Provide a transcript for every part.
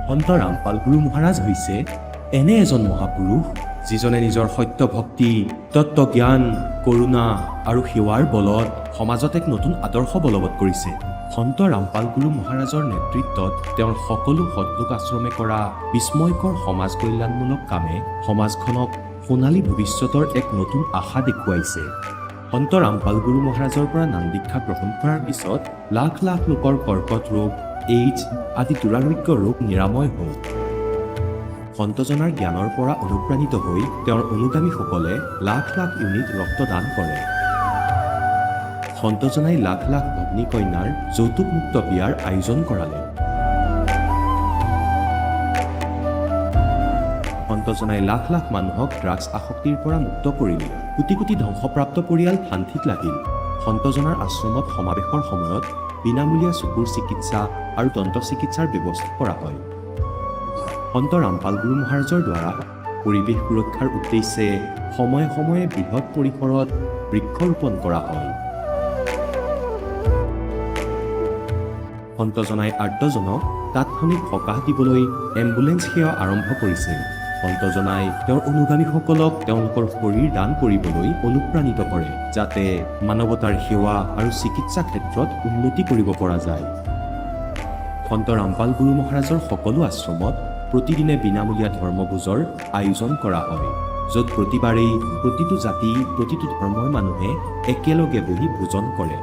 সন্ত ৰামপাল গুৰু মহাৰাজ হৈছে এনে এজন মহাপুৰুষ যিজনে নিজৰ সত্য ভক্তি, তত্ত্বজ্ঞান, কৰোণা আৰু সেৱাৰ বলত সমাজত এক নতুন আদৰ্শ বলবৎ কৰিছে। সন্ত ৰামপাল গুৰু মহাৰাজৰ নেতৃত্বত তেওঁৰ সকলো সৎলোক আশ্ৰমে কৰা বিস্ময়কৰ সমাজ কল্যাণমূলক কামে সমাজখনক সোণালী ভৱিষ্যতৰ এক নতুন আশা দেখুৱাইছে। সন্ত ৰামপাল গুৰু মহাৰাজৰ পৰা নাম দীক্ষা গ্ৰহণ কৰাৰ পিছত লাখ লাখ লোকৰ কৰ্কট ৰোগ, এইডছ আদি দুৰাৰোগ্য ৰোগ নিৰাময় হ'ল। সন্তজনাৰ জ্ঞানৰ পৰা অনুপ্ৰাণিত হৈ তেওঁৰ অনুগামীসকলে লাখ লাখ ইউনিট ৰক্তদান কৰে। সন্তজনাই লাখ লাখ ভগ্নী কন্যাৰ যৌতুকমুক্ত বিয়াৰ আয়োজন কৰালে। সন্তজনাই লাখ লাখ মানুহক ড্ৰাগছ আসক্তিৰ পৰা মুক্ত কৰিলে। কোটি কোটি ধ্বংসপ্ৰাপ্ত পৰিয়াল শান্তিত লাগিল। সন্তজনাৰ আশ্ৰমত সমাৱেশৰ সময়ত বিনামূলীয়া চকুৰ চিকিৎসা আৰু দন্ত চিকিৎসাৰ ব্যৱস্থা কৰা হয়। সন্ত ৰামপাল গুৰু মহাৰাজৰ দ্বাৰা পৰিৱেশ সুৰক্ষাৰ উদ্দেশ্যে সময়ে সময়ে বৃহৎ পৰিসৰত বৃক্ষৰোপণ কৰা হয়। সন্তজনাই আৰ্তজনক তাৎক্ষণিক সকাহ দিবলৈ এম্বুলেন্স সেৱা আৰম্ভ কৰিছে। সন্তজনাই তেওঁৰ অনুগামীসকলক তেওঁলোকৰ শৰীৰ দান কৰিবলৈ অনুপ্ৰাণিত কৰে, যাতে মানৱতাৰ সেৱা আৰু চিকিৎসা ক্ষেত্ৰত উন্নতি কৰিব পৰা যায়। সন্ত ৰামপাল গুৰু মহাৰাজৰ সকলো আশ্ৰমত প্ৰতিদিনে বিনামূলীয়া ধৰ্মভোজৰ আয়োজন কৰা হয়, য'ত প্ৰতিবাৰেই প্ৰতিটো জাতি, প্ৰতিটো ধৰ্মৰ মানুহে একেলগে বহি ভোজন কৰে।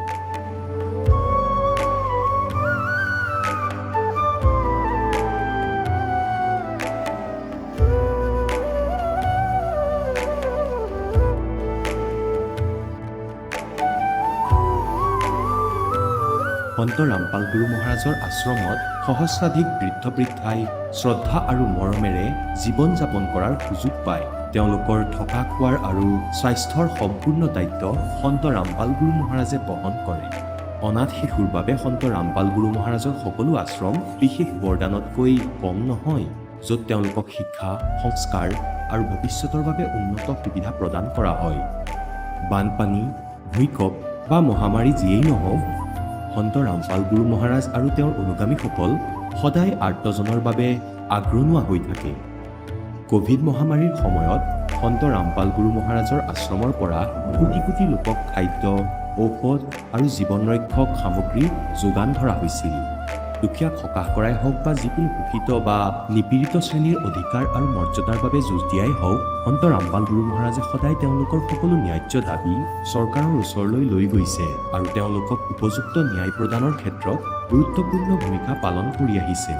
সন্ত ৰামপাল গুৰু মহাৰাজৰ আশ্ৰমত সহস্ৰাধিক বৃদ্ধ বৃদ্ধাই শ্ৰদ্ধা আৰু মৰমেৰে জীৱন যাপন কৰাৰ সুযোগ পায়। তেওঁলোকৰ থকা খোৱাৰ আৰু স্বাস্থ্যৰ সম্পূৰ্ণ দায়িত্ব সন্ত ৰামপাল গুৰু মহাৰাজে বহন কৰে। অনাথ শিশুৰ বাবে সন্ত ৰামপাল গুৰু মহাৰাজৰ সকলো আশ্ৰম বিশেষ বৰদানতকৈ কম নহয়, য'ত তেওঁলোকক শিক্ষা, সংস্কাৰ আৰু ভৱিষ্যতৰ বাবে উন্নত সুবিধা প্ৰদান কৰা হয়। বানপানী, ভূঁইকঁপ বা মহামাৰী যিয়েই নহওক, সন্ত ৰামপাল গুৰু মহাৰাজ আৰু তেওঁৰ অনুগামীসকল সদায় আৰ্তজনৰ বাবে আগৰণুৱা হৈ থাকে। কোভিড মহামাৰীৰ সময়ত সন্ত ৰামপাল গুৰু মহাৰাজৰ আশ্ৰমৰ পৰা কোটি কোটি লোকক খাদ্য, ঔষধ আৰু জীৱন ৰক্ষক সামগ্ৰী যোগান ধৰা হৈছিল। দুখীয়াক সকাহ কৰাই হওক বা যিকোনো শোষিত বা নিপীড়িত শ্ৰেণীৰ অধিকাৰ আৰু মৰ্যাদাৰ বাবে যুঁজ দিয়াই হওক, সন্ত ৰামপাল গুৰু মহাৰাজে সদায় তেওঁলোকৰ সকলো ন্যায্য দাবী চৰকাৰৰ ওচৰলৈ লৈ গৈছে আৰু তেওঁলোকক উপযুক্ত ন্যায় প্ৰদানৰ ক্ষেত্ৰত গুৰুত্বপূৰ্ণ ভূমিকা পালন কৰি আহিছে।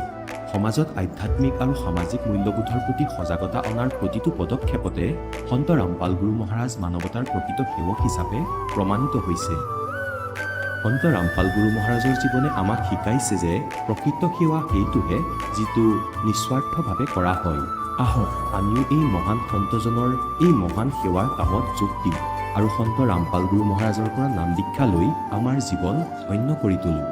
সমাজত আধ্যাত্মিক আৰু সামাজিক মূল্যবোধৰ প্ৰতি সজাগতা অনাৰ প্ৰতিটো পদক্ষেপতে সন্ত ৰামপাল গুৰু মহাৰাজ মানৱতাৰ প্ৰকৃত সেৱক হিচাপে প্ৰমাণিত হৈছে। সন্ত ৰামপাল গুৰু মহাৰাজৰ জীৱনে আমাক শিকাইছে যে প্ৰকৃত সেৱা সেইটোহে যিটো নিস্বাৰ্থভাৱে কৰা হয়। আহক আমিও এই মহান সন্তজনৰ এই মহান সেৱাৰ কামত যোগ দিম আৰু সন্ত ৰামপাল গুৰু মহাৰাজৰ পৰা নাম দীক্ষা লৈ আমাৰ জীৱন ধন্য কৰি তোলোঁ।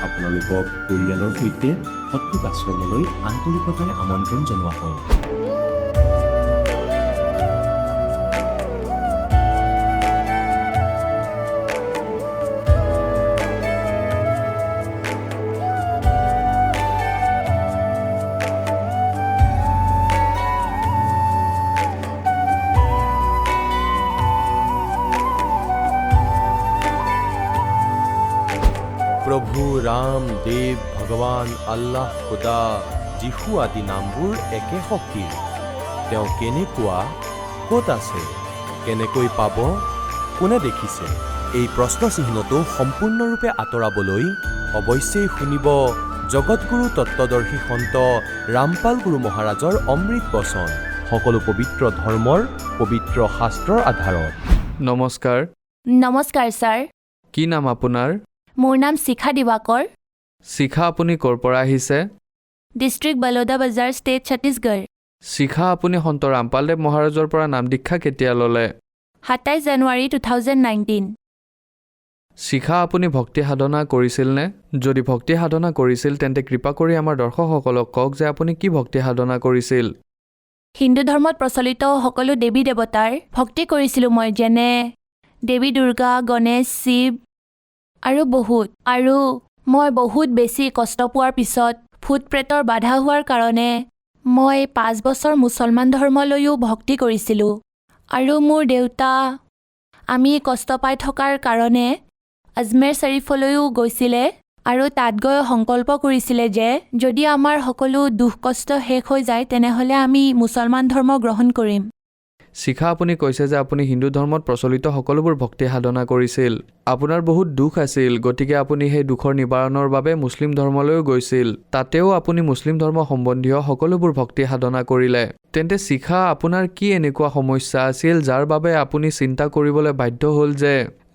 আপোনালোকক পৰিয়ালৰ সৈতে সৎলোক আশ্ৰমলৈ আন্তৰিকতাৰে আমন্ত্ৰণ জনোৱা হয়। প্ৰভু ৰাম, দেৱ, ভগৱান, আল্লাহ, খুদা, যীশু আদি নামবোৰ একে শক্তিৰ। তেওঁ কেনেকুৱা, ক'ত আছে, কেনেকৈ পাব, কোনে দেখিছে? এই প্ৰশ্নচিহ্নটো সম্পূৰ্ণৰূপে আঁতৰাবলৈ অৱশ্যেই শুনিব জগতগুৰু তত্ত্বদৰ্শী সন্ত ৰামপাল গুৰু মহাৰাজৰ অমৃত বচন, সকলো পবিত্ৰ ধৰ্মৰ পবিত্ৰ শাস্ত্ৰৰ আধাৰত। নমস্কাৰ। নমস্কাৰ ছাৰ। কি নাম আপোনাৰ? মোৰ নাম শিখা দিৱাকৰ। শিখা, আপুনি ক'ৰ পৰা আহিছে? ডিষ্ট্ৰিক্ট বলৌদা বাজাৰ, ষ্টেট ছত্তীশগড়। শিখা আপুনি সন্ত ৰামপালদেৱ মহাৰাজৰ পৰা নাম দীক্ষা কেতিয়া ল'লে? 27 জানুৱাৰী 2019। শিখা আপুনি ভক্তি সাধনা কৰিছিলনে? যদি ভক্তি সাধনা কৰিছিল তেন্তে কৃপা কৰি আমাৰ দৰ্শকসকলক কওক যে আপুনি কি ভক্তি সাধনা কৰিছিল। হিন্দু ধৰ্মত প্ৰচলিত সকলো দেৱী দেৱতাৰ ভক্তি কৰিছিলোঁ মই, যেনে দেৱী দুৰ্গা, গণেশ, শিৱ আৰু মই বহুত বেছি কষ্ট পোৱাৰ পিছত ভূত প্ৰেতৰ বাধা হোৱাৰ কাৰণে মই 5 বছৰ মুছলমান ধৰ্মলৈও ভক্তি কৰিছিলোঁ। আৰু মোৰ দেউতা আমি কষ্ট পাই থকাৰ কাৰণে আজমেৰ শ্বৰীফলৈও গৈছিলে আৰু তাত গৈ সংকল্প কৰিছিলে যে যদি আমাৰ সকলো দুখ কষ্ট শেষ হৈ যায় তেনেহ'লে আমি মুছলমান ধৰ্ম গ্ৰহণ কৰিম। শিখা আপুনি কৈছে যে আপুনি হিন্দু ধৰ্মত প্ৰচলিত সকলোবোৰ ভক্তি সাধনা কৰিছিল। আপোনাৰ বহুত দুখ আছিল, গতিকে আপুনি সেই দুখৰ নিবাৰণৰ বাবে মুছলিম ধৰ্মলৈও গৈছিল। তাতেও আপুনি মুছলিম ধৰ্ম সম্বন্ধীয় সকলোবোৰ ভক্তি সাধনা কৰিলে। তেন্তে শিখা আপোনাৰ কি এনেকুৱা সমস্যা আছিল যাৰ বাবে আপুনি চিন্তা কৰিবলৈ বাধ্য হ'ল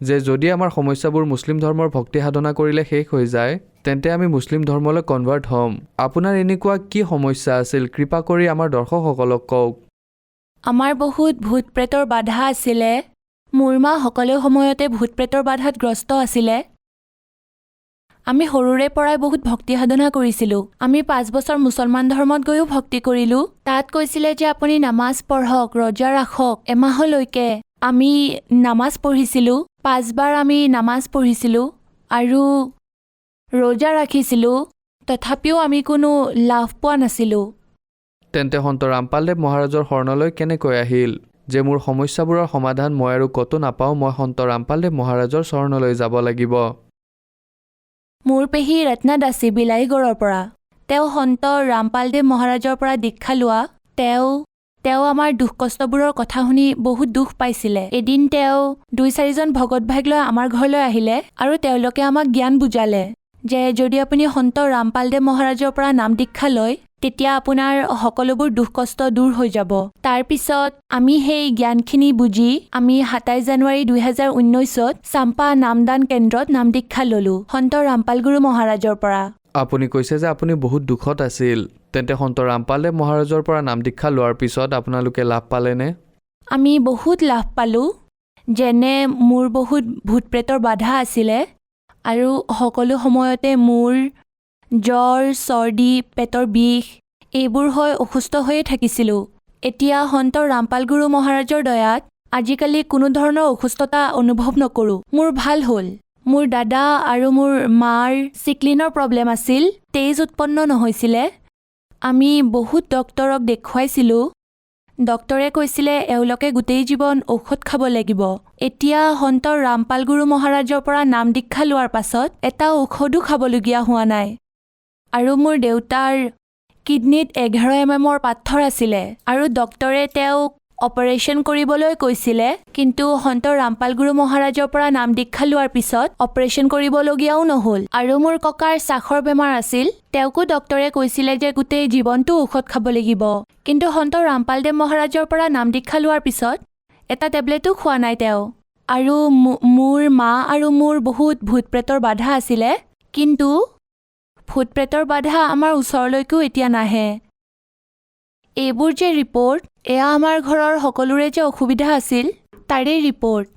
যে যদি আমাৰ সমস্যাবোৰ মুছলিম ধৰ্মৰ ভক্তি সাধনা কৰিলে শেষ হৈ যায় তেন্তে আমি মুছলিম ধৰ্মলৈ কনভাৰ্ট হ'ম। আপোনাৰ এনেকুৱা কি সমস্যা আছিল? কৃপা কৰি আমাৰ দৰ্শকসকলক কওক। আমাৰ বহুত ভূত প্ৰেতৰ বাধা আছিলে। মোৰ মা সকলো সময়তে ভূত প্ৰেতৰ বাধাত গ্ৰস্ত আছিলে। আমি সৰুৰে পৰাই বহুত ভক্তি সাধনা কৰিছিলোঁ। আমি 5 বছৰ মুছলমান ধৰ্মত গৈও ভক্তি কৰিলোঁ। তাত কৈছিলে যে আপুনি নামাজ পঢ়ক, ৰজা ৰাখক। এমাহলৈকে আমি নামাজ পঢ়িছিলোঁ। 5 বাৰ আমি নামাজ পঢ়িছিলোঁ আৰু ৰোজা ৰাখিছিলোঁ। তথাপিও আমি কোনো লাভ পোৱা নাছিলোঁ। তেন্তে সন্ত ৰামপালদেৱ মহাৰাজৰ শৰণলৈ কেনেকৈ আহিল যে মোৰ সমস্যাবোৰৰ সমাধান মই আৰু ক'তো নাপাওঁ, মই সন্ত ৰামপালদেৱ মহাৰাজৰ চৰণলৈ যাব লাগিব? মোৰ পেহী ৰত্না দাসী বিলাহীগড়ৰ পৰা। তেওঁ সন্ত ৰামপালদেৱ মহাৰাজৰ পৰা দীক্ষা লোৱা। তেওঁ আমাৰ দুখ কষ্টবোৰৰ কথা শুনি বহুত দুখ পাইছিলে। এদিন তেওঁ 2-4 জন ভগত ভাইক লৈ আমাৰ ঘৰলৈ আহিলে আৰু তেওঁলোকে আমাক জ্ঞান বুজালে যে যদি আপুনি সন্ত ৰামপালদেৱ মহাৰাজৰ পৰা নাম দীক্ষা লয় তেতিয়া আপোনাৰ সকলোবোৰ দুখ কষ্ট দূৰ হৈ যাব। তাৰ পিছত আমি সেই জ্ঞানখিনি বুজি আমি 27 জানুৱাৰী 2019ত চাম্পা নামদান কেন্দ্ৰত নাম দীক্ষা ল'লোঁ সন্ত ৰামপাল গুৰু মহাৰাজৰ পৰা। আপুনি কৈছে যে আপুনি বহুত দুখত আছিল। তেন্তে সন্ত ৰামপালদেৱ মহাৰাজৰ পৰা নাম দীক্ষা লোৱাৰ পিছত আপোনালোকে লাভ পালেনে? আমি বহুত লাভ পালোঁ। যেনে মোৰ বহুত ভূত প্ৰেতৰ বাধা আছিলে আৰু সকলো সময়তে মোৰ জ্বৰ, চৰ্দি, পেটৰ বিষ এইবোৰ হৈ অসুস্থ হৈয়ে থাকিছিলোঁ। এতিয়া সন্ত ৰামপাল গুৰু মহাৰাজৰ দয়াত আজিকালি কোনো ধৰণৰ অসুস্থতা অনুভৱ নকৰোঁ। মোৰ ভাল হ'ল। মোৰ দাদা আৰু মোৰ মাৰ চিকলিনৰ প্ৰব্লেম আছিল, তেজ উৎপন্ন নহৈছিলে। আমি বহুত ডক্তৰক দেখুৱাইছিলোঁ। ডক্তৰে কৈছিলে এওঁলোকে গোটেই জীৱন ঔষধ খাব লাগিব। এতিয়া সন্ত ৰামপাল গুৰু মহাৰাজৰ পৰা নাম দীক্ষা লোৱাৰ পাছত এটা ঔষধো খাবলগীয়া হোৱা নাই। আৰু মোৰ দেউতাৰ কিডনীত 11 mm পাথৰ আছিলে আৰু ডক্তৰে তেওঁক অপাৰেশ্যন কৰিবলৈ কৈছিলে, কিন্তু সন্ত ৰামপাল গুৰু মহাৰাজৰ পৰা নাম দীক্ষা লোৱাৰ পিছত অপাৰেশ্যন কৰিবলগীয়াও নহ'ল। আৰু মোৰ ককাৰ চাখৰ বেমাৰ আছিল, তেওঁকো ডক্তৰে কৈছিলে যে গোটেই জীৱনটো ঔষধ খাব লাগিব, কিন্তু সন্ত ৰামপালদেৱ মহাৰাজৰ পৰা নাম দীক্ষা লোৱাৰ পিছত এটা টেবলেটো খোৱা নাই তেওঁ। আৰু মোৰ মা আৰু মোৰ বহুত ভূত প্ৰেতৰ বাধা আছিলে, কিন্তু ভূত প্ৰেতৰ বাধা আমাৰ ওচৰলৈকো এতিয়া নাহে। এইবোৰ যে ৰিপৰ্ট, এয়া আমাৰ ঘৰৰ সকলোৰে যে অসুবিধা আছিল তাৰে ৰিপৰ্ট।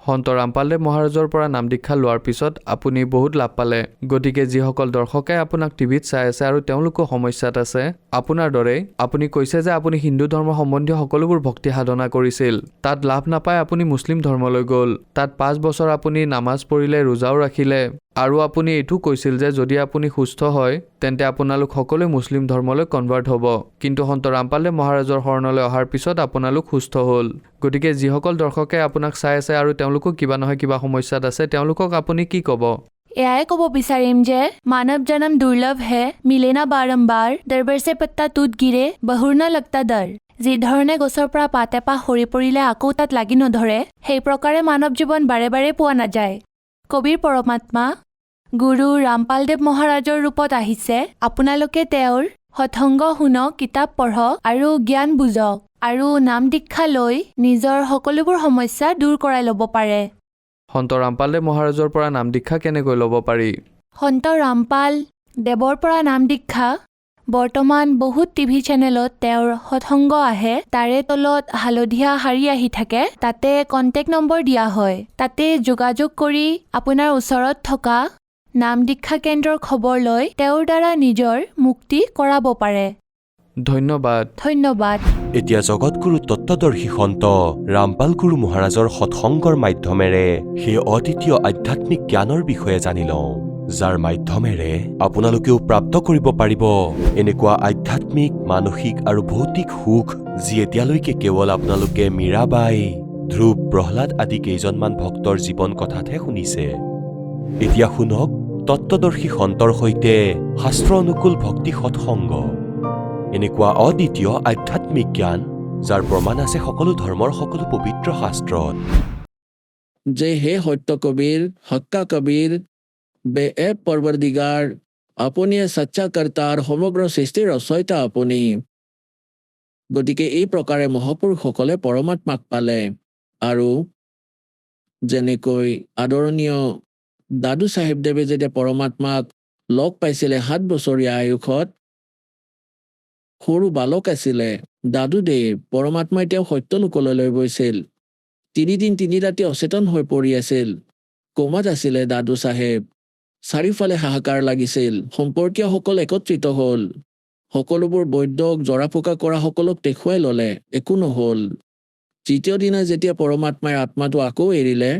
সন্ত ৰামপালদেৱ মহাৰাজৰ পৰা নাম দীক্ষা লোৱাৰ পিছত আপুনি বহুত লাভ পালে। গতিকে যিসকল দৰ্শকে আপোনাক টিভিত চাই আছে আৰু তেওঁলোকো সমস্যাত আছে আপোনাৰ দৰে, আপুনি কৈছে যে আপুনি হিন্দু ধৰ্ম সম্বন্ধীয় সকলোবোৰ ভক্তি সাধনা কৰিছিল। তাত লাভ নাপাই আপুনি মুছলিম ধৰ্মলৈ গ'ল। তাত 5 বছৰ আপুনি নামাজ পঢ়িলে, ৰোজাও ৰাখিলে আৰু আপুনি এইটো কৈছিল যে যদি আপুনি সুস্থ হয় তেন্তে আপোনালোক সকলোৱে মুছলিম ধৰ্মলৈ কনভাৰ্ট হ'ব। কিন্তু সন্ত ৰামপালদেৱ মহাৰাজৰ শৰণলৈ অহাৰ পিছত আপোনালোক সুস্থ হ'ল। গতিকে যিসকল দৰ্শকে আপোনাক চাই আছে আৰু তেওঁলোকো কিবা নহয় কিবা সমস্যাত আছে, তেওঁলোকক আপুনি কি ক'ব? এয়াই ক'ব বিচাৰিম যে মানৱ জনম দুৰ্লভ হে, মিলে না বাৰম্বাৰ, দৰবাৰ সে পত্তা টুট গিৰে, বহুৰ না লগতা দৰ। যি ধৰণে গছৰ পৰা পাত এপাহ সৰি পৰিলে আকৌ তাত লাগি নধৰে, সেই প্ৰকাৰে মানৱ জীৱন বাৰে বাৰে পোৱা নাযায়। কবিৰ পৰমাত্মা গুৰু ৰামপালদেৱ মহাৰাজৰ ৰূপত আহিছে। আপোনালোকে তেওঁৰ সৎসংগ শুনক, কিতাপ পঢ়ক আৰু জ্ঞান বুজক আৰু নাম দীক্ষা লৈ নিজৰ সকলোবোৰ সমস্যা দূৰ কৰাই ল'ব পাৰে। সন্ত ৰামপালদেৱ মহাৰাজৰ পৰা নাম দীক্ষা কেনেকৈ ল'ব পাৰি? সন্ত ৰামপাল দেৱৰ পৰা নাম দীক্ষা বৰ্তমান বহুত টিভি চেনেলত তেওঁৰ সৎসংগ আহে। তাৰে তলত হালধীয়া শাৰী আহি থাকে, তাতে কণ্টেক্ট নম্বৰ দিয়া হয়। তাতে যোগাযোগ কৰি আপোনাৰ ওচৰত থকা নাম দীক্ষা কেন্দ্ৰৰ খবৰ লৈ তেওঁৰ দ্বাৰা নিজৰ মুক্তি কৰাব পাৰে। ধন্যবাদ। ধন্যবাদ। এতিয়া জগতগুৰু তত্ত্বদৰ্শী সন্ত ৰামপাল গুৰু মহাৰাজৰ সৎসংগৰ মাধ্যমেৰে সেই অদ্বিতীয় আধ্যাত্মিক জ্ঞানৰ বিষয়ে জানি লওঁ, যাৰ মাধ্যমেৰে আপোনালোকেও প্ৰাপ্ত কৰিব পাৰিব এনেকুৱা আধ্যাত্মিক, মানসিক আৰু ভৌতিক সুখ যি এতিয়ালৈকে কেৱল আপোনালোকে মীৰাবাই, ধ্ৰুৱ, প্ৰহ্লাদ আদি কেইজনমান ভক্তৰ জীৱন কথাতহে শুনিছে। এতিয়া শুনক তত্ত্বদৰ্শী সন্তৰ সৈতে শাস্ত্ৰ অনুকূল ভক্তি সৎসংগ, এনেকুৱা অদ্বিতীয় আধ্যাত্মিক জ্ঞান যাৰ প্ৰমাণ আছে সকলো ধৰ্মৰ সকলো পবিত্ৰ শাস্ত্ৰত। যে হে সত্য কবীৰ, হক্কা কবীৰ, বেএব পৰৱৰদিগাৰ, আপুনিয়ে সচ্চা কৰ্তাৰ, সমগ্ৰ সৃষ্টিৰ ৰচয়িতা আপুনি। গতিকে এই প্ৰকাৰে মহাপুৰুষসকলে পৰমাত্মাক পালে। আৰু যেনেকৈ আদৰণীয় দাদু চাহেবদেৱে যেতিয়া পৰমাত্মাক লগ পাইছিলে 7 বছৰীয়া আয়ুসত, সৰু বালক আছিলে দাদুদেৱ, পৰমাত্মাই তেওঁ সত্যলোকলৈ লৈ গৈছিল। 3 দিন 3 ৰাতি অচেতন হৈ পৰি আছিল, কোমাত আছিলে দাদু চাহেব। চাৰিওফালে হাহাকাৰ লাগিছিল। সম্পৰ্কীয়সকল একত্ৰিত হ'ল, সকলোবোৰ বৈদ্যক, জৰা ফুকা কৰা সকলক দেখুৱাই ললে, একো নহল। তৃতীয় দিনা যেতিয়া পৰমাত্মাই আত্মাটো আকৌ এৰিলে,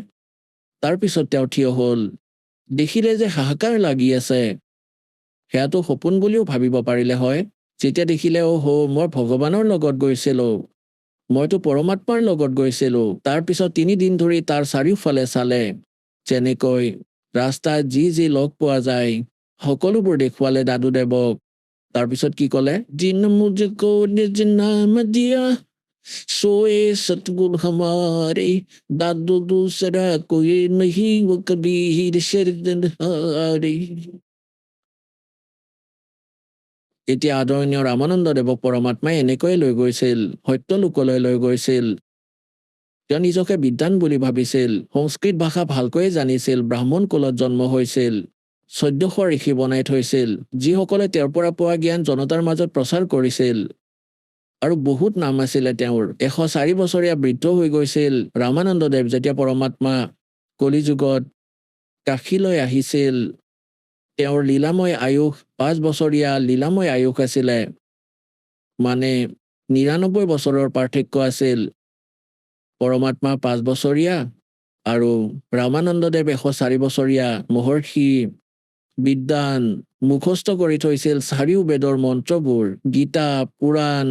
তাৰ পিছত তেওঁ থিয় হ'ল, দেখিলে যে হাহাকাৰ লাগি আছে। সেয়াতো সপোন বুলিও ভাবিব পাৰিলে হয়। যেতিয়া দেখিলে মই ভগৱানৰ লগত গৈছিলো, মইতো পৰমাত্মাৰ লগত গৈছিলো। তাৰ পিছত 3 দিন ধৰি তাৰ চাৰিওফালে চালে, যেনেকৈ ৰাস্তাত যি লগ পোৱা যায় সকলোবোৰ দেখুৱালে দাদুদেৱক। তাৰপিছত কি ক'লে, জিন মুঝকো নিজ নাম দিয়া, সোয়ে সতগুণ হমাৰে, দাদু দুসৰা কোই নহি, वो কবীৰ শৰণ হাৰে। এতিয়া আদৰণীয় ৰামানন্দ দেৱক পৰমাত্মাই এনেকৈয়ে লৈ গৈছিল, সত্যলোকলৈ লৈ গৈছিল। তেওঁ নিজকে বিদ্বান বুলি ভাবিছিল, সংস্কৃত ভাষা ভালকৈয়ে জানিছিল, ব্ৰাহ্মণ কুলত জন্ম হৈছিল, 1400 ঋষি বনাই থৈছিল, যিসকলে তেওঁৰ পৰা পোৱা জ্ঞান জনতাৰ মাজত প্ৰচাৰ কৰিছিল। আৰু বহুত নাম আছিলে তেওঁৰ। 104 বছৰীয়া বৃদ্ধ হৈ গৈছিল ৰামানন্দ দেৱ যেতিয়া পৰমাত্মা কলিযুগত কাশীলৈ আহিছিল। তেওঁৰ লীলাময় আয়ুস 5 বছৰীয়া লীলাময় আয়ুস আছিলে, মানে 99 বছৰৰ পাৰ্থক্য আছিল। পৰমাত্মা 5 বছৰীয়া আৰু ৰামানন্দদেৱ 104 বছৰীয়া মহৰ্ষি, বিদ্বান, মুখস্থ কৰি থৈছিল চাৰিও বেদৰ মন্ত্ৰবোৰ, গীতা, পুৰাণ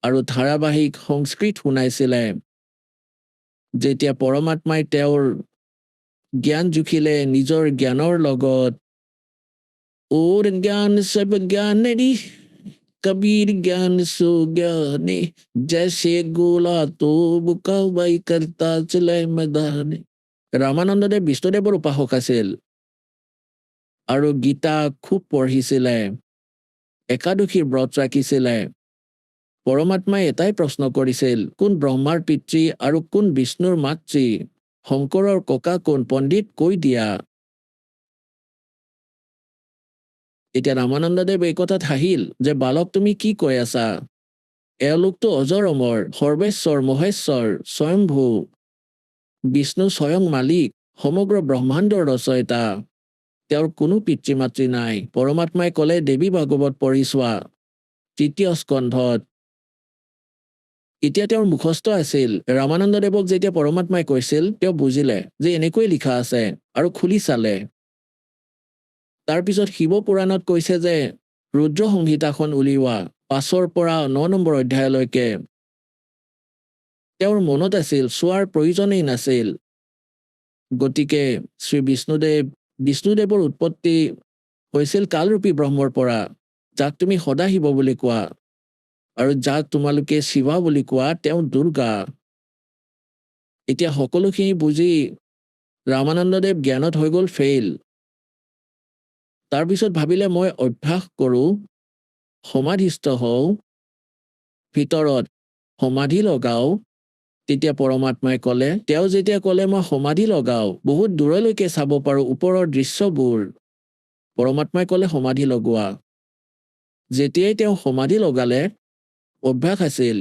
আৰু ধাৰাবাহিক সংস্কৃত শুনাইছিলে। যেতিয়া পৰমাত্মাই তেওঁৰ জ্ঞান জুখিলে নিজৰ জ্ঞানৰ লগত, और ज्ञान सब ज्ञानी, कबीर ज्ञान सो ज्ञानी, जैसे गोला तो बुकाबाई करता चले मैदाने। ৰামানন্দদেৱ বিষ্ণুদেৱৰ উপাসক আছিল আৰু গীতা খুব পঢ়িছিলে, একাদশীৰ ব্ৰত ৰাখিছিলে। পৰমাত্মাই এটাই প্ৰশ্ন কৰিছিল, কোন ব্ৰহ্মাৰ পিতৃ আৰু কোন বিষ্ণুৰ মাতৃ, শংকৰৰ ককা কোন, পণ্ডিত কৈ দিয়া। এতিয়া ৰামানন্দদেৱ এই কথাত হাঁহিল যে, বালক তুমি কি কৈ আছা? এওঁলোকতো অজৰ অমৰ, সৰ্বেশ্বৰ, মহেশ্বৰ, স্বয়ম্ভু, বিষ্ণু স্বয়ং মালিক, সমগ্ৰ ব্ৰহ্মাণ্ডৰ ৰচয়িতা। তেওঁৰ কোনো পিতৃ মাতৃ নাই। পৰমাত্মাই ক'লে, দেৱী ভাগৱত পঢ়ি চোৱা 3য় স্কন্ধত। এতিয়া তেওঁৰ মুখস্থ আছিল। ৰামানন্দদেৱক যেতিয়া পৰমাত্মাই কৈছিল, তেওঁ বুজিলে যে এনেকৈ লিখা আছে আৰু খুলি চালে। তাৰপিছত শিৱ পুৰাণত কৈছে যে ৰুদ্ৰ সংহিতাখন উলিওৱা 5ৰ পৰা 9 নম্বৰ অধ্যায়লৈকে। তেওঁৰ মনত আছিল, চোৱাৰ প্ৰয়োজনেই নাছিল। গতিকে শ্ৰী বিষ্ণুদেৱৰ উৎপত্তি হৈছিল কালৰূপী ব্ৰহ্মৰ পৰা, যাক তুমি সদাশিৱ বুলি কোৱা, আৰু যাক তোমালোকে শিৱা বুলি কোৱা, তেওঁ দুৰ্গা। এতিয়া সকলোখিনি বুজি ৰামানন্দদেৱ জ্ঞানত হৈ গ'ল ফেইল। তাৰপিছত ভাবিলে, মই অভ্যাস কৰোঁ, সমাধিস্থ হওঁ, ভিতৰত সমাধি লগাওঁ। তেতিয়া পৰমাত্মাই ক'লে, তেওঁ যেতিয়া ক'লে মই সমাধি লগাওঁ, বহুত দূৰলৈকে চাব পাৰোঁ ওপৰৰ দৃশ্যবোৰ। পৰমাত্মাই ক'লে সমাধি লগোৱা। যেতিয়াই তেওঁ সমাধি লগালে অভ্যাস আছিল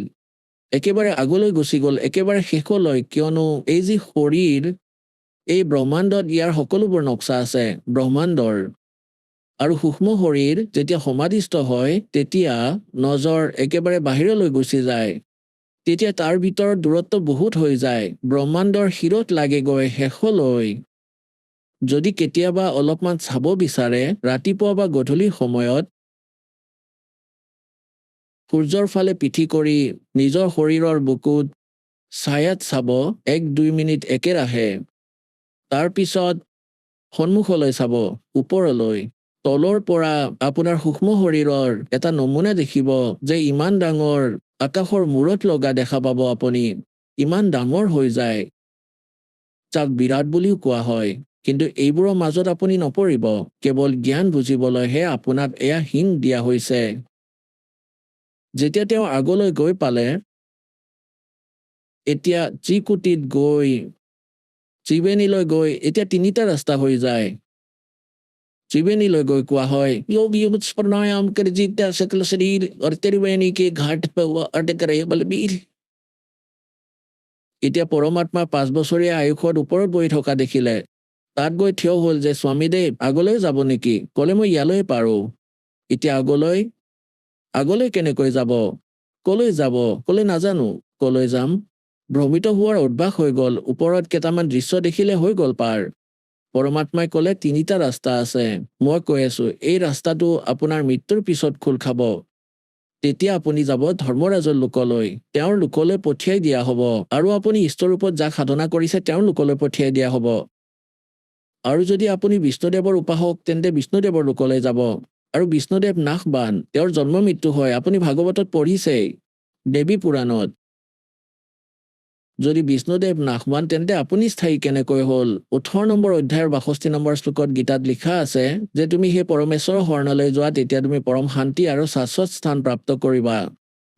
একেবাৰে আগলৈ গুচি গ'ল একেবাৰে শেষলৈ, কিয়নো এই যি শৰীৰ এই ব্ৰহ্মাণ্ডত ইয়াৰ সকলোবোৰ নক্সা আছে ব্ৰহ্মাণ্ডৰ। আৰু সূক্ষ্ম শৰীৰ যেতিয়া সমাধিস্থ হয় তেতিয়া নজৰ একেবাৰে বাহিৰলৈ গুচি যায়, তেতিয়া তাৰ ভিতৰত দূৰত্ব বহুত হৈ যায়, ব্ৰহ্মাণ্ডৰ শিৰত লাগেগৈ শেষলৈ। যদি কেতিয়াবা অলপমান চাব বিচাৰে ৰাতিপুৱা বা গধূলি সময়ত সূৰ্যৰ ফালে পিঠি কৰি নিজৰ শৰীৰৰ বুকুত ছায়াত চাব 1-2 মিনিট একেৰাহে, তাৰপিছত সন্মুখলৈ চাব ওপৰলৈ, তলৰ পৰা আপোনাৰ সূক্ষ্ম শৰীৰৰ এটা নমুনা দেখিব যে ইমান ডাঙৰ আকাশৰ মূৰত লগা দেখা পাব আপুনি, ইমান ডাঙৰ হৈ যায়, যাক বিৰাট বুলিও কোৱা হয়। কিন্তু এইবোৰৰ মাজত আপুনি নপৰিব, কেৱল জ্ঞান বুজিবলৈহে আপোনাক এয়া হিং দিয়া হৈছে। যেতিয়া তেওঁ আগলৈ গৈ পালে এতিয়া ত্ৰিকুটিত গৈ ত্ৰিবেণীলৈ গৈ এতিয়া 3টা ৰাস্তা হৈ যায়। त्रिवेणी गई कोआ है योगी प्राणायाम कर जीता सकल शरीर और त्रिवेणी के घाट पर वह अटक रहे बलबीर। এতিয়া পৰমাত্মা 5 বছৰীয়া আয়ুষত ওপৰত বহি থকা দেখিলে, তাত গৈ থিয় হ'ল যে স্বামীদেৱ আগলৈ যাব নেকি? ক'লে মই ইয়ালৈ পাৰো। এতিয়া আগলৈ কেনেকৈ যাব? কলৈ যাব? ক'লে নাজানো। কলৈ যাম? ভ্ৰমিত হোৱাৰ অভ্যাস হৈ গ'ল, ওপৰত কেইটামান দৃশ্য দেখিলে হৈ গ'ল পাৰ। পৰমাত্মাই ক'লে 3টা ৰাস্তা আছে, মই কৈ আছো এই ৰাস্তাটো আপোনাৰ মৃত্যুৰ পিছত খোল খাব, তেতিয়া আপুনি যাব ধৰ্মৰাজৰ লোকলৈ, তেওঁৰ লোকলৈ পঠিয়াই দিয়া হ'ব, আৰু আপুনি ঈশ্বৰৰূপত যাক সাধনা কৰিছে তেওঁৰ লোকলৈ পঠিয়াই দিয়া হ'ব। আৰু যদি আপুনি বিষ্ণুদেৱৰ উপাসক তেন্তে বিষ্ণুদেৱৰ লোকলৈ যাব, আৰু বিষ্ণুদেৱ নাশবান, তেওঁৰ জন্ম মৃত্যু হয়, আপুনি ভাগৱতত পঢ়িছেই, দেৱী পুৰাণত। যদি বিষ্ণুদেৱ নাশবান তেন্তে আপুনি স্থায়ী কেনেকৈ হ'ল? 18 নম্বৰ অধ্যায়ৰ 62 নম্বৰ শ্লোকত গীতাত লিখা আছে যে তুমি সেই পৰমেশ্বৰৰ শৰণলৈ যোৱা, তেতিয়া তুমি পৰম শান্তি আৰু শাশ্বত স্থান প্ৰাপ্ত কৰিবা।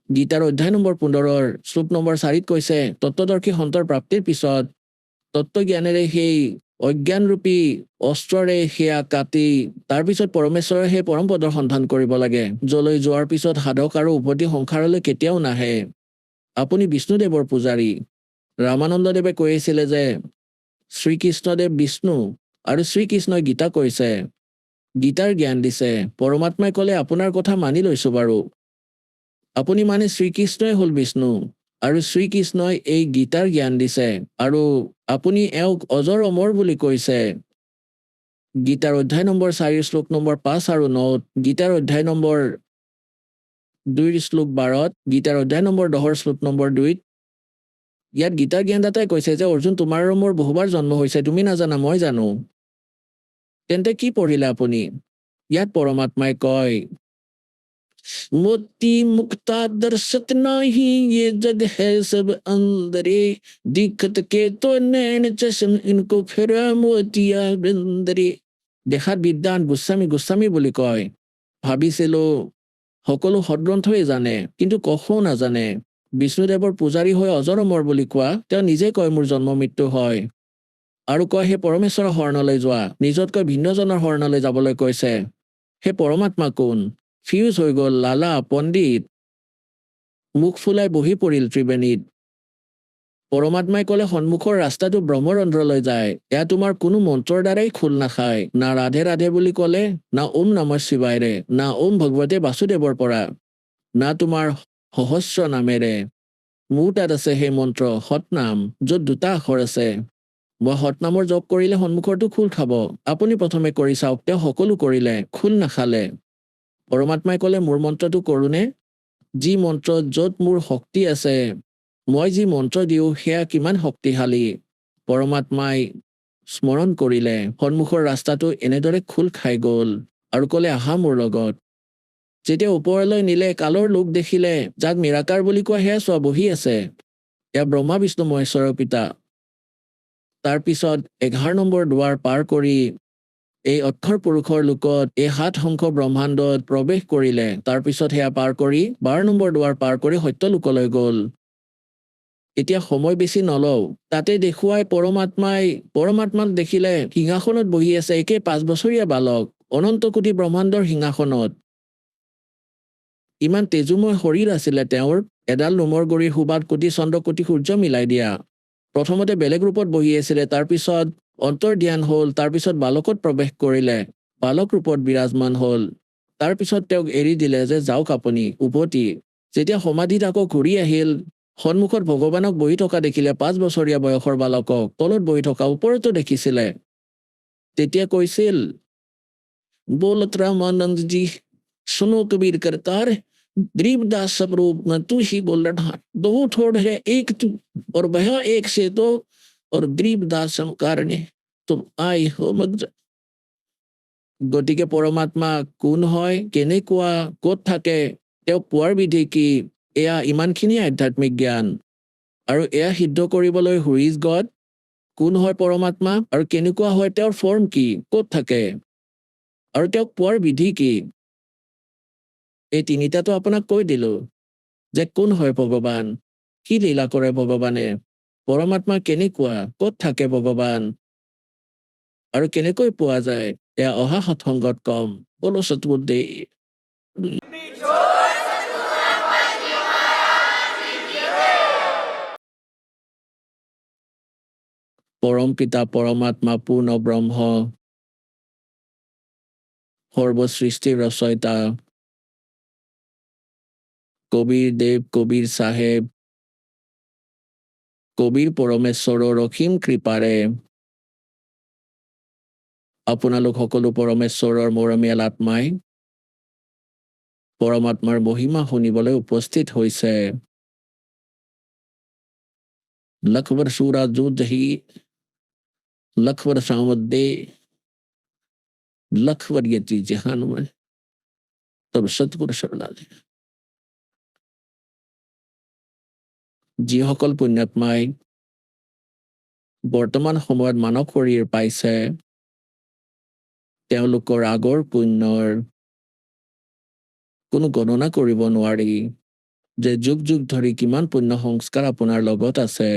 গীতাৰ অধ্যায় নম্বৰ 15 শ্লোক নম্বৰ 4ত কৈছে তত্ত্বদৰ্শী সন্তৰ প্ৰাপ্তিৰ পিছত তত্ত্বজ্ঞানেৰে সেই অজ্ঞানৰূপী অস্ত্ৰৰে সেয়া কাটি তাৰপিছত পৰমেশ্বৰৰ সেই পৰম পদৰ সন্ধান কৰিব লাগে, যলৈ যোৱাৰ পিছত সাধক আৰু উভতি সংসাৰলৈ কেতিয়াও নাহে। আপুনি বিষ্ণুদেৱৰ পূজাৰী। ৰামানন্দদেৱে কৈছিলে যে শ্ৰীকৃষ্ণদেৱ বিষ্ণু আৰু শ্ৰীকৃষ্ণই গীতা কৈছে, গীতাৰ জ্ঞান দিছে। পৰমাত্মাই ক'লে আপোনাৰ কথা মানি লৈছো বাৰু, আপুনি মানে শ্ৰীকৃষ্ণই হ'ল বিষ্ণু, আৰু শ্ৰীকৃষ্ণই এই গীতাৰ জ্ঞান দিছে, আৰু আপুনি এওঁক অজৰ অমৰ বুলি কৈছে। গীতাৰ অধ্যায় নম্বৰ 4 শ্লোক নম্বৰ 5 আৰু 9, গীতাৰ অধ্যায় নম্বৰ 2 শ্লোক 12, গীতাৰ অধ্যায় নম্বৰ 10 শ্লোক নম্বৰ 2, ইয়াত গীতাৰ জ্ঞানদাতাই কৈছে যে অৰ্জুন তোমাৰ আৰু মোৰ বহুবাৰ জন্ম হৈছে, তুমি নাজানা মই জানো, তেন্তে কি পঢ়িলে আপুনি? ইয়াত পৰমাত্মাই কয় मोती मुक्ता दर्शत नाही ये जग है सब अंदरे दिखत के तो नैन चश्म इनको फेरा मोतिया बंदरे। দেখাত বিদ্যান গোস্বামী বুলি কয়, ভাবিছিলো সকলো সদগ্ৰন্থই জানে কিন্তু কখনো নাজানে। বিষ্ণুদেৱৰ পূজাৰী হৈ অজৰ অমৰ বুলি কোৱা, তেওঁ নিজে কয় মোৰ জন্ম মৃত্যু হয়, আৰু কয় সেই পৰমেশ্বৰৰ শৰণলৈ যোৱা, নিজতকৈ ভিন্নজনৰ শৰণলৈ যাবলৈ কৈছে। সেই পৰমাত্মা কোন? ফিউজ হৈ গ'ল লালা পণ্ডিত, মুখ ফুলাই বহি পৰিল ত্ৰিবেণীত। পৰমাত্মাই ক'লে সন্মুখৰ ৰাস্তাটো ব্ৰহ্মৰন্ধ্ৰলৈ যায়, এয়া তোমাৰ কোনো মন্ত্ৰৰ দ্বাৰাই খোল নাখায়, না ৰাধে ৰাধে বুলি ক'লে, না ওম নমঃ শিৱায়ৰে, না ওম ভগৱতে বাসুদেৱৰ পৰা, না তোমাৰ সহস্ৰ নামেৰে। মোৰ তাত আছে সেই মন্ত্ৰ সতনাম, য'ত 2টা আখৰ আছে। মই সতনামৰ জপ কৰিলে সন্মুখৰটো খোল খাব, আপুনি প্ৰথমে কৰি চাওক। তেওঁ সকলো কৰিলে, খোল নাখালে। পৰমাত্মাই ক'লে মোৰ মন্ত্ৰটো কৰোনে? যি মন্ত্ৰত য'ত মোৰ শক্তি আছে, মই যি মন্ত্ৰ দিওঁ সেয়া কিমান শক্তিশালী। পৰমাত্মাই স্মৰণ কৰিলে, সন্মুখৰ ৰাস্তাটো এনেদৰে খোল খাই গ'ল, আৰু ক'লে আহা মোৰ লগত। যেতিয়া ওপৰলৈ নিলে কালৰ লোক দেখিলে, যাক নিৰাকাৰ বুলি কোৱা সেয়া চোৱা বহি আছে, এয়া ব্ৰহ্মা বিষ্ণু মহেশ্বৰৰ পিতা। তাৰপিছত 11 নম্বৰ দুৱাৰ পাৰ কৰি এই অক্ষৰ পুৰুষৰ লোকত এই 7 শংখ ব্ৰহ্মাণ্ডত প্ৰৱেশ কৰিলে, তাৰপিছত সেয়া পাৰ কৰি 12 নম্বৰ দুৱাৰ পাৰ কৰি সত্য লোকলৈ গ'ল। এতিয়া সময় বেছি নলওঁ, তাতে দেখুৱাই পৰমাত্মাক দেখিলে সিংহাসনত বহি আছে একে 5 বছৰীয়া বালক, অনন্ত কোটি ব্ৰহ্মাণ্ডৰ সিংহাসনত। ইমান তেজুময় শৰীৰ আছিলে তেওঁৰ, এডাল নোমৰ গুৰিৰ সুবাত কোটি চন্দ্ৰ কোটি সূৰ্য মিলাই দিয়া। প্ৰথমতে বেলেগ ৰূপত বহি আছিলে, তাৰপিছত অন্তৰ্ধান হ'ল, তাৰপিছত বালকত প্ৰৱেশ কৰিলে, বালক ৰূপত বিৰাজমান হ'ল। তাৰপিছত তেওঁক এৰি দিলে যে যাওক আপুনি উভতি। যেতিয়া সমাধিত আকৌ ঘূৰি আহিল, সন্মুখত ভগৱানক বহি থকা দেখিলে, 5 বছৰীয়া বয়সৰ বালকক তলত বহি থকা, ওপৰতো দেখিছিলে। তেতিয়া কৈছিল, बोलत रामानंद जी, सुनो कबीर करतार, गरीबदास सब रूप में तू ही बोल रहा, दो थोड़ है एक तू और वह एक से दो, और गरीबदास समकारणे तुम आई हो मग्न। গতিকে পৰমাত্মা কোন হয়, কেনেকুৱা, ক'ত থাকে, তেওঁ পোৱাৰ বিধি কি, এয়া ইমানখিনি আধ্যাত্মিক জ্ঞান। আৰু এয়া সিদ্ধ কৰিবলৈ হু ইজ গড, কোন হয় পৰমাত্মা আৰু কেনেকুৱা হয়, তেওঁৰ ফৰ্ম কি, ক'ত থাকে, আৰু তেওঁক পোৱাৰ বিধি কি। এই তিনিটাতো আপোনাক কৈ দিলো যে কোন হয় ভগৱান, কি লীলা কৰে ভগৱানে, পৰমাত্মা কেনেকুৱা, ক'ত থাকে ভগৱান, আৰু কেনেকৈ পোৱা যায়, এয়া অহা সৎসংগত কম। বলো সতবুদ্ধি। পৰম পিতা পৰমাত্মা পূৰ্ণ ব্ৰহ্ম, সৰ্বসৃষ্টিৰ ৰচয়িতা, কবিৰ দেৱ, কবিৰ চাহেব, কবিৰ পৰমেশ্বৰৰ অসীম কৃপাৰে আপোনালোক সকলো পৰমেশ্বৰৰ মৰমীয়াল আত্মাই পৰমাত্মাৰ মহিমা শুনিবলৈ উপস্থিত হৈছে। लख वर्ष सूरा दूध ही, लख वर्ष आमदे, लख वरियती जहान में, तब सतपुरुष शरणाले। যিসকল পুণ্যাত্মাই বৰ্তমান সময়ত মানৱ শৰীৰ পাইছে, তেওঁলোকৰ আগৰ পুণ্যৰ কোনো গণনা কৰিব নোৱাৰি, যে যুগ যুগ ধৰি কিমান পুণ্য সংস্কাৰ আপোনাৰ লগত আছে।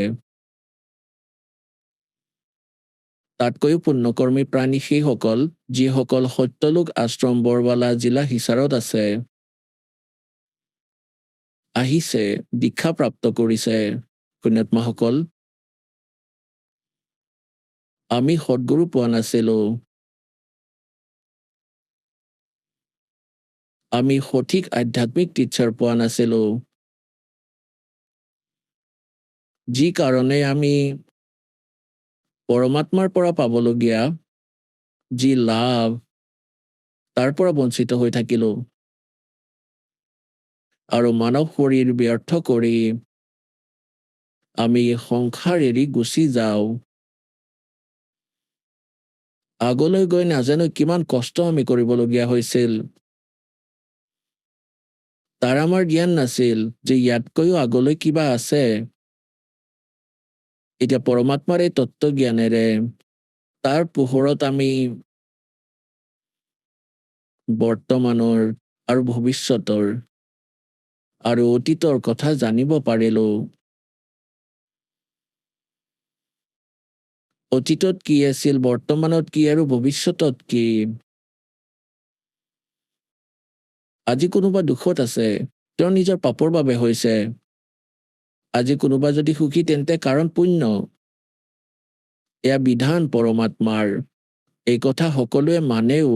তাতকৈও পুণ্যকৰ্মী প্ৰাণী সেইসকল, যিসকল সত্যলোক আশ্ৰম বৰৱালা জিলা হিচাৰত আছে, আহিছে, দীক্ষা প্ৰাপ্ত কৰিছে। পুণ্যাত্মাসকল, আমি সদ্গুৰু পোৱা নাছিলো, আমি সঠিক আধ্যাত্মিক টিচাৰ পোৱা নাছিলো, যি কাৰণে আমি পৰমাত্মাৰ পৰা পাবলগীয়া যি লাভ, তাৰ পৰা বঞ্চিত হৈ থাকিলো, আৰু মানৱ শৰীৰ ব্যৰ্থ কৰি আমি সংসাৰ এৰি গুচি যাওঁ। আগলৈ গৈ নাজানো কিমান কষ্ট আমি কৰিবলগীয়া হৈছিল। তাৰ আমাৰ জ্ঞান নাছিল যে ইয়াতকৈও আগলৈ কিবা আছে। এতিয়া পৰমাত্মাৰ এই তত্ত্ব জ্ঞানেৰে তাৰ পোহৰত আমি বৰ্তমানৰ আৰু ভৱিষ্যতৰ আৰু অতীতৰ কথা জানিব পাৰিলো। অতীতত কি আছিল, বৰ্তমানত কি আৰু ভৱিষ্যতত কি। আজি কোনোবা দুখত আছে, তেওঁ নিজৰ পাপৰ বাবে হৈছে। আজি কোনোবা যদি সুখী, তেন্তে কাৰণ পুণ্য। এয়া বিধান পৰমাত্মাৰ, এই কথা সকলোৱে মানেও।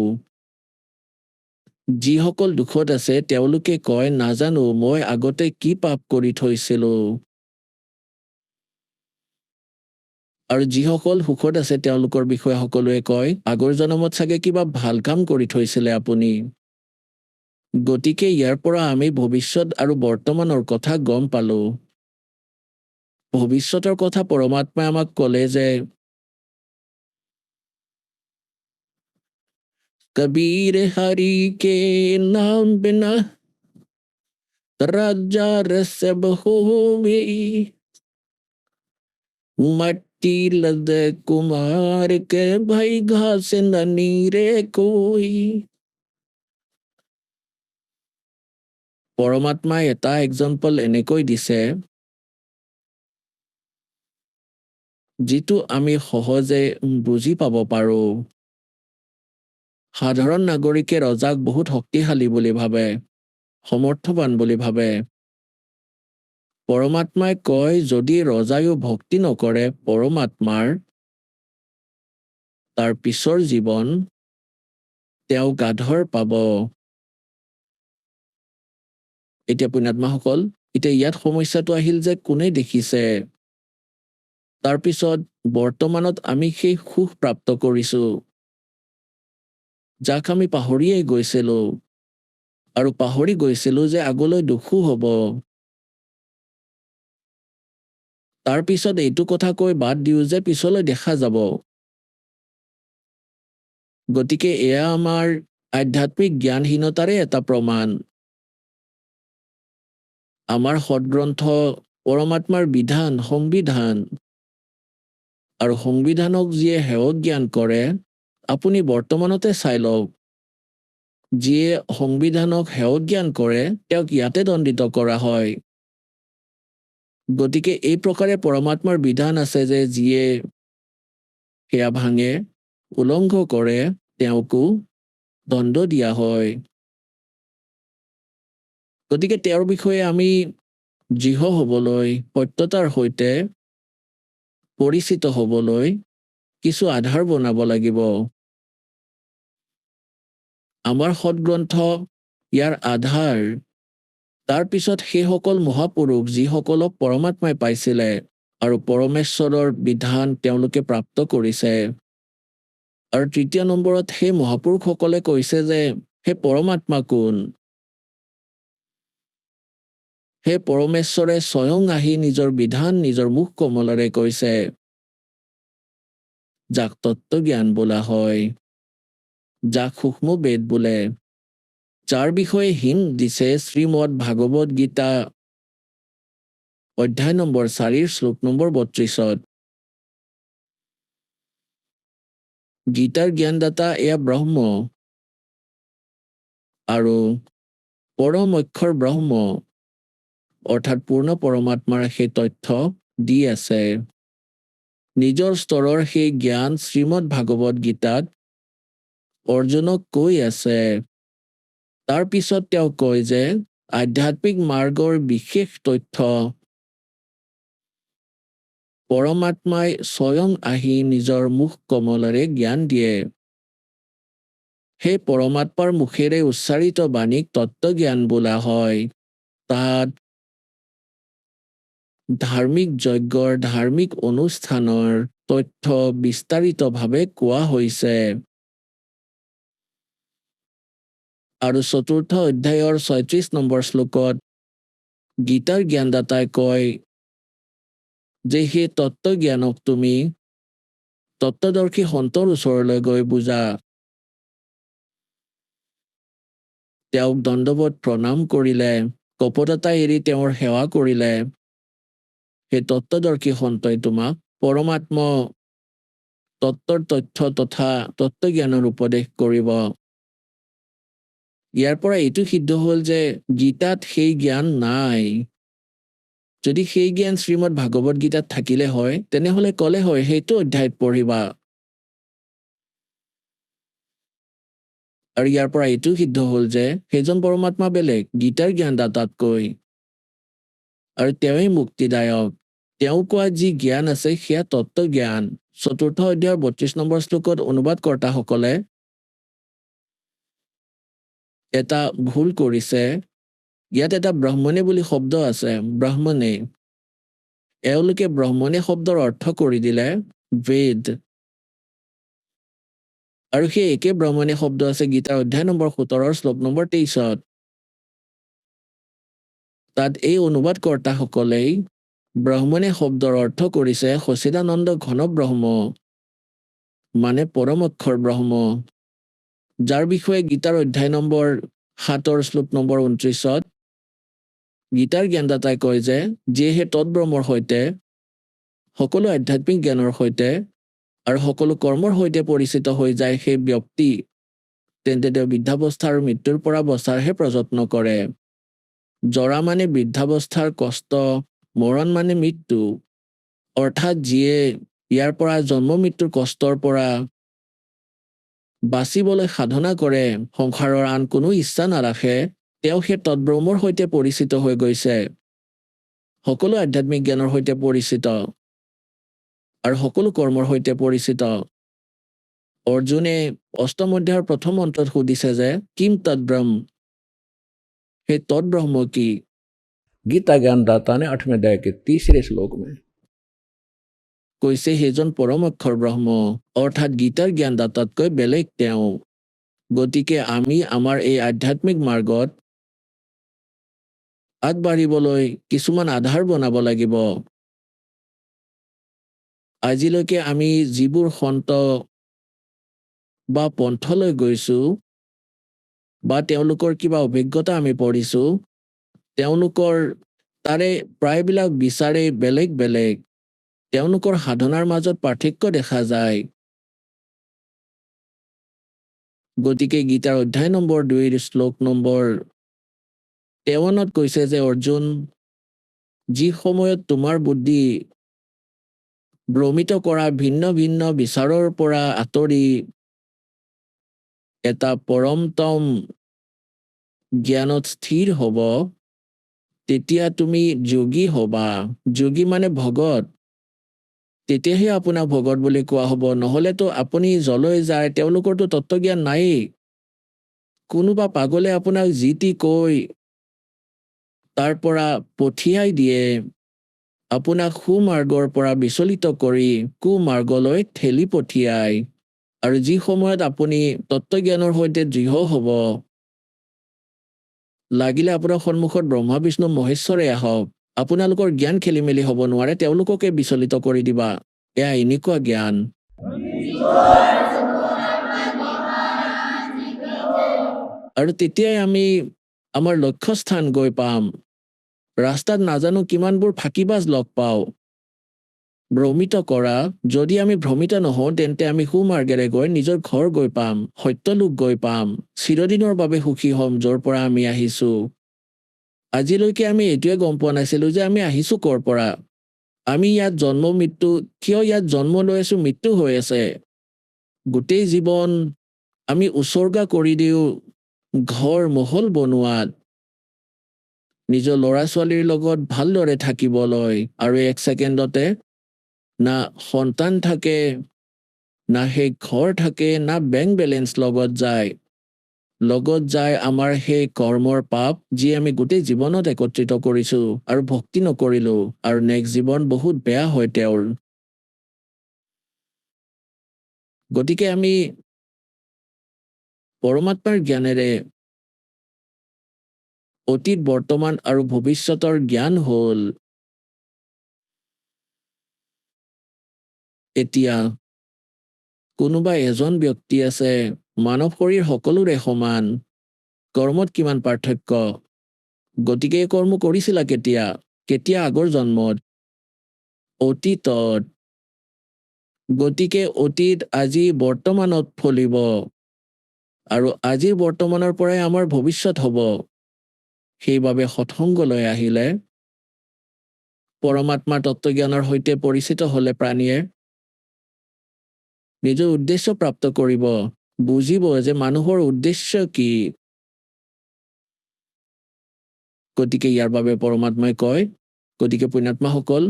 যিসকল দুখত আছে তেওঁলোকে কয়, নাজানো মই আগতে কি পাপ কৰি থৈছিলো। আৰু যিসকল সুখত আছে তেওঁলোকৰ বিষয়ে সকলোৱে কয়, আগৰ জনমত চাগে কিবা ভাল কাম কৰি থৈছিলে আপুনি। গতিকে ইয়াৰ পৰা আমি ভৱিষ্যত আৰু বৰ্তমানৰ কথা গম পালো। ভৱিষ্যতৰ কথা পৰমাত্মাই আমাক ক'লে যে কবীৰ হৰি কে নাম বিনা ৰাজা ৰসব হোৱে, मट्टी लद कुमार के भाई घास न नीरे कोई। পৰমাত্মাই এটা এক্সাম্পল এনেকৈ দিছে, যিটো আমি সহজে বুজি পাব পাৰো। সাধাৰণ নাগৰিকে ৰজাক বহুত শক্তিশালী বুলি ভাবে, সমৰ্থবান বুলি ভাবে। পৰমাত্মাই কয় যদি ৰজায়ো ভক্তি নকৰে পৰমাত্মাৰ, তাৰ পিছৰ জীৱন তেওঁ গাধৰ পাব। এতিয়া পুণ্যাত্মাসকল, এতিয়া ইয়াত সমস্যাটো আহিল যে কোনে দেখিছে। তাৰপিছত বৰ্তমানত আমি সেই সুখ প্ৰাপ্ত কৰিছো যাক আমি পাহৰিয়েই গৈছিলো, আৰু পাহৰি গৈছিলো যে আগলৈ দুখো হ'ব। তাৰপিছত এইটো কথা কৈ বাদ দিওঁ যে পিছলৈ দেখা যাব। গতিকে এয়া আমাৰ আধ্যাত্মিক জ্ঞানহীনতাৰে এটা প্ৰমাণ। আমাৰ সৎগ্ৰন্থ পৰমাত্মাৰ বিধান, সংবিধান, আৰু সংবিধানক যিয়ে হেয় জ্ঞান কৰে, আপুনি বৰ্তমানতে চাই লওক, যিয়ে সংবিধানক হেয় জ্ঞান কৰে তেওঁক ইয়াতে দণ্ডিত কৰা হয়। গতিকে এই প্ৰকাৰে পৰমাত্মাৰ বিধান আছে যে যিয়ে সেয়া ভাঙে, উলংঘ কৰে, তেওঁকো দণ্ড দিয়া হয়। গতিকে তেওঁৰ বিষয়ে আমি দৃঢ় হ'বলৈ, সত্যতাৰ সৈতে পৰিচিত হ'বলৈ কিছু আধাৰ বনাব লাগিব। আমাৰ সৎগ্ৰন্থ ইয়াৰ আধাৰ। তাৰপিছত সেইসকল মহাপুৰুষ যিসকলক পৰমাত্মাই পাইছিলে আৰু পৰমেশ্বৰৰ বিধান তেওঁলোকে প্ৰাপ্ত কৰিছে। আৰু তৃতীয় নম্বৰত সেই মহাপুৰুষসকলে কৈছে যে সেই পৰমাত্মা কোন। সেই পৰমেশ্বৰে স্বয়ং আহি নিজৰ বিধান নিজৰ মুখ কমলেৰে কৈছে, যাক তত্ত্বজ্ঞান বোলা হয়, যাক সূক্ষ্ম বেদ বোলে, যাৰ বিষয়ে হিন দিছে শ্ৰীমদ ভাগৱত গীতা অধ্যায় নম্বৰ 4 শ্লোক নম্বৰ 32। গীতাৰ জ্ঞানদাতা এয়া ব্ৰহ্ম, আৰু পৰম অক্ষৰ ব্ৰহ্ম অৰ্থাৎ পূৰ্ণ পৰমাত্মাৰ সেই তথ্য দি আছে। নিজৰ স্তৰৰ সেই জ্ঞান শ্ৰীমদ ভাগৱত গীতাত অৰ্জুনক কৈ আছে। তাৰ পিছত তেওঁ কয় যে আধ্যাত্মিক মাৰ্গৰ বিশেষ তথ্য পৰমাত্মাই স্বয়ং আহি নিজৰ মুখ কমলেৰে জ্ঞান দিয়ে। সেই পৰমাত্মাৰ মুখেৰে উচ্চাৰিত বাণীক তত্ত্বজ্ঞান বোলা হয়। তাত ধাৰ্মিক যজ্ঞৰ, ধাৰ্মিক অনুষ্ঠানৰ তথ্য বিস্তাৰিতভাৱে কোৱা হৈছে। আৰু 4ৰ্থ অধ্যায়ৰ 36 নম্বৰ শ্লোকত গীতাৰ জ্ঞানদাতাই কয় যে সেই তত্ত্বজ্ঞানক তুমি তত্ত্বদৰ্শী সন্তৰ ওচৰলৈ গৈ বুজা। তেওঁক দণ্ডৱত প্ৰণাম কৰিলে, কপটতা এৰি তেওঁৰ সেৱা কৰিলে, সেই তত্ত্বদৰ্শী সন্তই তোমাক পৰমাত্ম তত্ত্বৰ তথ্য তথা তত্ত্বজ্ঞানৰ উপদেশ কৰিব। ইয়াৰ পৰা এইটো সিদ্ধ হ'ল যে গীতাত সেই জ্ঞান নাই। যদি সেই জ্ঞান শ্ৰীমদ ভাগৱত গীতাত থাকিলে হয় তেনেহলে ক'লে হয় সেইটো অধ্যায়ত পঢ়িবা। আৰু ইয়াৰ পৰা এইটো সিদ্ধ হ'ল যে সেইজন পৰমাত্মা বেলেগ, গীতাৰ জ্ঞানদাতাতকৈ, আৰু তেওঁৱেই মুক্তিদায়ক। তেওঁ কোৱা যি জ্ঞান আছে সেয়া তত্ত্বজ্ঞান। 4ৰ্থ অধ্যায়ৰ 32 নম্বৰ শ্লোকত অনুবাদকৰ্তাসকলে এটা ভুল কৰিছে। ইয়াত এটা ব্ৰাহ্মণে বুলি শব্দ আছে, ব্ৰাহ্মণে। এওঁলোকে ব্ৰাহ্মণে শব্দৰ অৰ্থ কৰি দিলে বেদ। আৰু সেই একে ব্ৰাহ্মণে শব্দ আছে গীতাৰ অধ্যায় নম্বৰ 17 শ্লোক নম্বৰ 23। তাত এই অনুবাদকৰ্তাসকলেই ব্ৰাহ্মণে শব্দৰ অৰ্থ কৰিছে সচিদানন্দ ঘন ব্ৰহ্ম, মানে পৰম অক্ষৰ ব্ৰহ্ম, যাৰ বিষয়ে গীতাৰ অধ্যায় নম্বৰ 7 শ্লোক নম্বৰ 29 গীতাৰ জ্ঞানদাতাই কয় যে যিয়ে তৎব্ৰহ্মৰ সৈতে, সকলো আধ্যাত্মিক জ্ঞানৰ সৈতে আৰু সকলো কৰ্মৰ সৈতে পৰিচিত হৈ যায় সেই ব্যক্তি, তেন্তে তেওঁ বৃদ্ধাৱস্থা আৰু মৃত্যুৰ পৰা বচাৰহে প্ৰযত্ন কৰে। জৰা মানে বৃদ্ধাৱস্থাৰ কষ্ট, মৰণ মানে মৃত্যু, অৰ্থাৎ যিয়ে ইয়াৰ পৰা জন্ম মৃত্যুৰ কষ্টৰ পৰা বাচিবলৈ সাধনা কৰে, সংসাৰৰ আন কোনো ইচ্ছা নাৰাখে, তেওঁ সেই তৎব্ৰহ্মৰ সৈতে পৰিচিত হৈ গৈছে, সকলো আধ্যাত্মিক জ্ঞানৰ সৈতে পৰিচিত আৰু সকলো কৰ্মৰ সৈতে পৰিচিত। অৰ্জুনে অষ্টম অধ্যায়ৰ প্ৰথম অন্তত সুধিছে যে কিম তৎব্ৰহ্ম, সেই তৎব্ৰহ্ম কি? गीता ज्ञानदाता ने 8वें अध्याय के 3 श्लोक में কৈছে সেইজন পৰম অক্ষৰ ব্ৰহ্ম, অৰ্থাৎ গীতাৰ জ্ঞানদাতাতকৈ বেলেগ তেওঁ। গতিকে আমি আমাৰ এই আধ্যাত্মিক মাৰ্গত আগবাঢ়িবলৈ কিছুমান আধাৰ বনাব লাগিব। আজিলৈকে আমি যিবোৰ সন্ত বা পন্থলৈ গৈছো বা তেওঁলোকৰ কিবা অভিজ্ঞতা আমি পঢ়িছো, তেওঁলোকৰ তাৰে প্ৰায়বিলাক বিচাৰে বেলেগ বেলেগ। তেওঁলোকৰ সাধনাৰ মাজত পাৰ্থক্য দেখা যায়। গতিকে গীতাৰ অধ্যায় নম্বৰ 2 শ্লোক নম্বৰ 53 কৈছে যে অৰ্জুন, যি সময়ত তোমাৰ বুদ্ধি ভ্ৰমিত কৰা ভিন্ন ভিন্ন বিচাৰৰ পৰা আঁতৰি এটা পৰমতম জ্ঞানত স্থিৰ হ'ব, তেতিয়া তুমি যোগী হবা। যোগী মানে ভগত। তেতিয়াহে আপোনাক ভগত বুলি কোৱা হ'ব, নহ'লেতো আপুনি যলৈ যায় তেওঁলোকৰতো তত্ত্বজ্ঞান নায়েই। কোনোবা পাগলে আপোনাক যি টি কৈ তাৰ পৰা পঠিয়াই দিয়ে, আপোনাক সুমাৰ্গৰ পৰা বিচলিত কৰি কুমাৰ্গলৈ ঠেলি পঠিয়ায়। আৰু যি সময়ত আপুনি তত্ত্বজ্ঞানৰ সৈতে দৃঢ় হ'ব, লাগিলে আপোনাৰ সন্মুখত ব্ৰহ্মা বিষ্ণু মহেশ্বৰে আহক, আপোনালোকৰ জ্ঞান খেলি মেলি হ'ব নোৱাৰে, তেওঁলোককে বিচলিত কৰি দিবা। এয়া এনেকুৱা জ্ঞান। আৰু তেতিয়াই আমি আমাৰ লক্ষ্যস্থান গৈ পাম। ৰাস্তাত নাজানো কিমানবোৰ ফাঁকিবাজ লগ পাওঁ ভ্ৰমিত কৰা। যদি আমি ভ্ৰমিত নহওঁ তেন্তে আমি সুমাৰ্গেৰে গৈ নিজৰ ঘৰ গৈ পাম, সত্যলোক গৈ পাম, চিৰদিনৰ বাবে সুখী হ'ম য'ৰ পৰা আমি আহিছো। আজিলৈকে আমি এইটোৱে গম পোৱা নাছিলো যে আমি আহিছো ক'ৰ পৰা। আমি ইয়াত জন্ম মৃত্যু, কিয় ইয়াত জন্ম লৈ আছো, মৃত্যু হৈ আছে। গোটেই জীৱন আমি উচৰ্গা কৰি দিওঁ ঘৰ মহল বনোৱাত, নিজৰ ল'ৰা ছোৱালীৰ লগত ভালদৰে থাকিবলৈ, আৰু 1 ছেকেণ্ডতে না সন্তান থাকে, না সেই ঘৰ থাকে, না বেংক বেলেঞ্চ লগত যায় আমাৰ সেই কৰ্মৰ পাপ, যি আমি গোটেই জীৱনত একত্ৰিত কৰিছো আৰু ভক্তি নকৰিলো, আৰু নেক্সট জীৱন বহুত বেয়া হয় তেওঁৰ। গতিকে আমি পৰমাত্মাৰ জ্ঞানেৰে অতীত, বৰ্তমান আৰু ভৱিষ্যতৰ জ্ঞান হ'ল। এতিয়া কোনোবা এজন ব্যক্তি আছে, মানৱ শৰীৰ সকলোৰে সমান, কৰ্মত কিমান পাৰ্থক্য। গতিকে এই কৰ্ম কৰিছিলা কেতিয়া? আগৰ জন্মত, অতীতত। গতিকে অতীত আজি বৰ্তমানত ফলিব, আৰু আজিৰ বৰ্তমানৰ পৰাই আমাৰ ভৱিষ্যত হ'ব। সেইবাবে সৎসংগলৈ আহিলে, পৰমাত্মাৰ তত্ত্বজ্ঞানৰ সৈতে পৰিচিত হ'লে প্ৰাণীয়ে নিজৰ উদ্দেশ্য প্ৰাপ্ত কৰিব, বুজিব যে মানুহৰ উদ্দেশ্য কি। গতিকে ইয়াৰ বাবে পৰমাত্মাই কয়, গতিকে পুণ্যাত্মাসকল,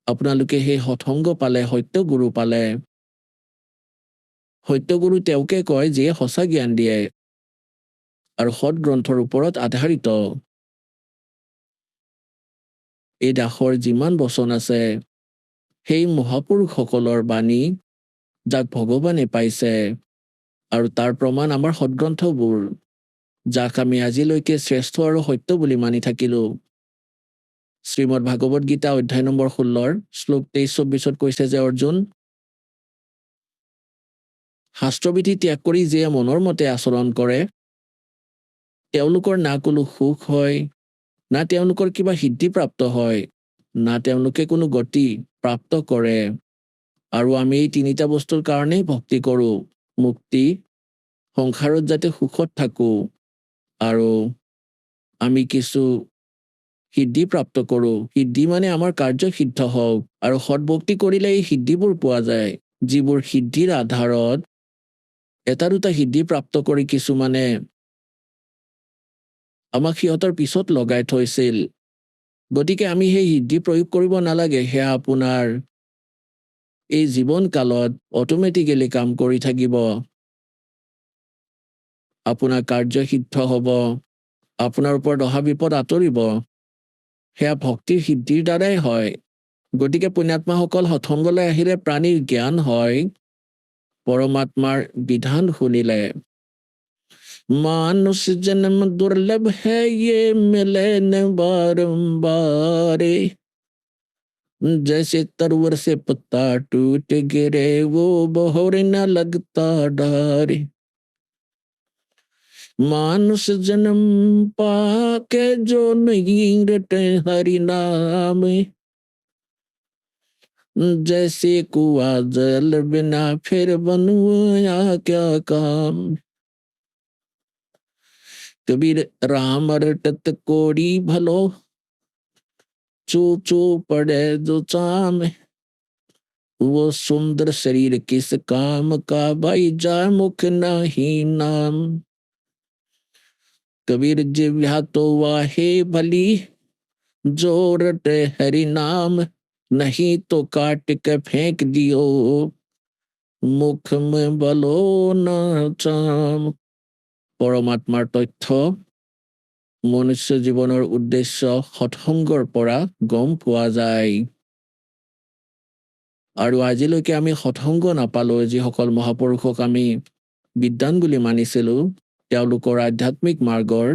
আপোনালোকে সেই সৎসংগ পালে, সত্যগুৰু পালে। সত্যগুৰু তেওঁকে কয় যিয়ে সঁচা জ্ঞান দিয়ে আৰু সৎ গ্ৰন্থৰ ওপৰত আধাৰিত। এই দাসৰ যিমান বচন আছে, সেই মহাপুৰুষসকলৰ বাণী, যাক ভগৱানে পাইছে, আৰু তাৰ প্ৰমাণ আমাৰ সৎগ্ৰন্থবোৰ, যাক আমি আজিলৈকে শ্ৰেষ্ঠ আৰু সত্য বুলি মানি থাকিলো। শ্ৰীমদ ভাগৱত গীতা অধ্যায় নম্বৰ 16 শ্লোক 23-24 কৈছে যে অৰ্জুন, শাস্ত্ৰবিধি ত্যাগ কৰি যিয়ে মনৰ মতে আচৰণ কৰে, তেওঁলোকৰ না কোনো সুখ হয়, না তেওঁলোকৰ কিবা সিদ্ধিপ্ৰাপ্ত হয়, না তেওঁলোকে কোনো গতি প্ৰাপ্ত কৰে। আৰু আমি এই 3টা বস্তুৰ কাৰণেই ভক্তি কৰো, মুক্তি, সংসাৰত যাতে সুখত থাকো, আৰু আমি কিছু সিদ্ধি প্ৰাপ্ত কৰো। সিদ্ধি মানে আমাৰ কাৰ্য সিদ্ধ হওক, আৰু সৎভক্তি কৰিলে এই সিদ্ধিবোৰ পোৱা যায়, যিবোৰ সিদ্ধিৰ আধাৰত 1-2টা সিদ্ধি প্ৰাপ্ত কৰি কিছুমানে আমাক সিহঁতৰ পিছত লগাই থৈছিল। গতিকে আমি সেই সিদ্ধি প্ৰয়োগ কৰিব নালাগে, সেয়া আপোনাৰ এই জীৱন কালত অট'মেটিকেলি কাম কৰি থাকিব। আপোনাৰ কাৰ্য সিদ্ধ হ'ব, আপোনাৰ ওপৰত অহা বিপদ আঁতৰিব। সেয়া ভক্তিৰ সিদ্ধিৰ দ্বাৰাই হয়। গতিকে পুণ্যাত্মাসকল সৎসংগলৈ আহিলে প্ৰাণীৰ জ্ঞান হয় পৰমাত্মাৰ বিধান শুনিলে। मानुष जन्म दुर्लभ है ये मिले न बारंबारे, जैसे तरवर से पत्ता टूट गिरे वो बहोर न लगता डारे। मानुष जन्म पाके जो नहीं रटे हरि नाम, जैसे कुआ जल बिना फिर बनवाया क्या काम। कबीर राम रटत कोड़ी भलो, चू चू पड़े जो चाम, वो सुंदर शरीर किस काम का, भाई जा मुख नहीं नाम। कबीर जिव्हा तो वाहे भली, जो रटे हरि नाम, नहीं तो काट के फेंक दियो, मुख में बलो न चाम। পৰমাত্মাৰ তথ্য মনুষ্য জীৱনৰ উদ্দেশ্য সৎসংগৰ পৰা গম পোৱা যায়। আৰু আজিলৈকে আমি সৎসংগ নাপালো। যিসকল মহাপুৰুষক আমি বিদ্বান বুলি মানিছিলো, তেওঁলোকৰ আধ্যাত্মিক মাৰ্গৰ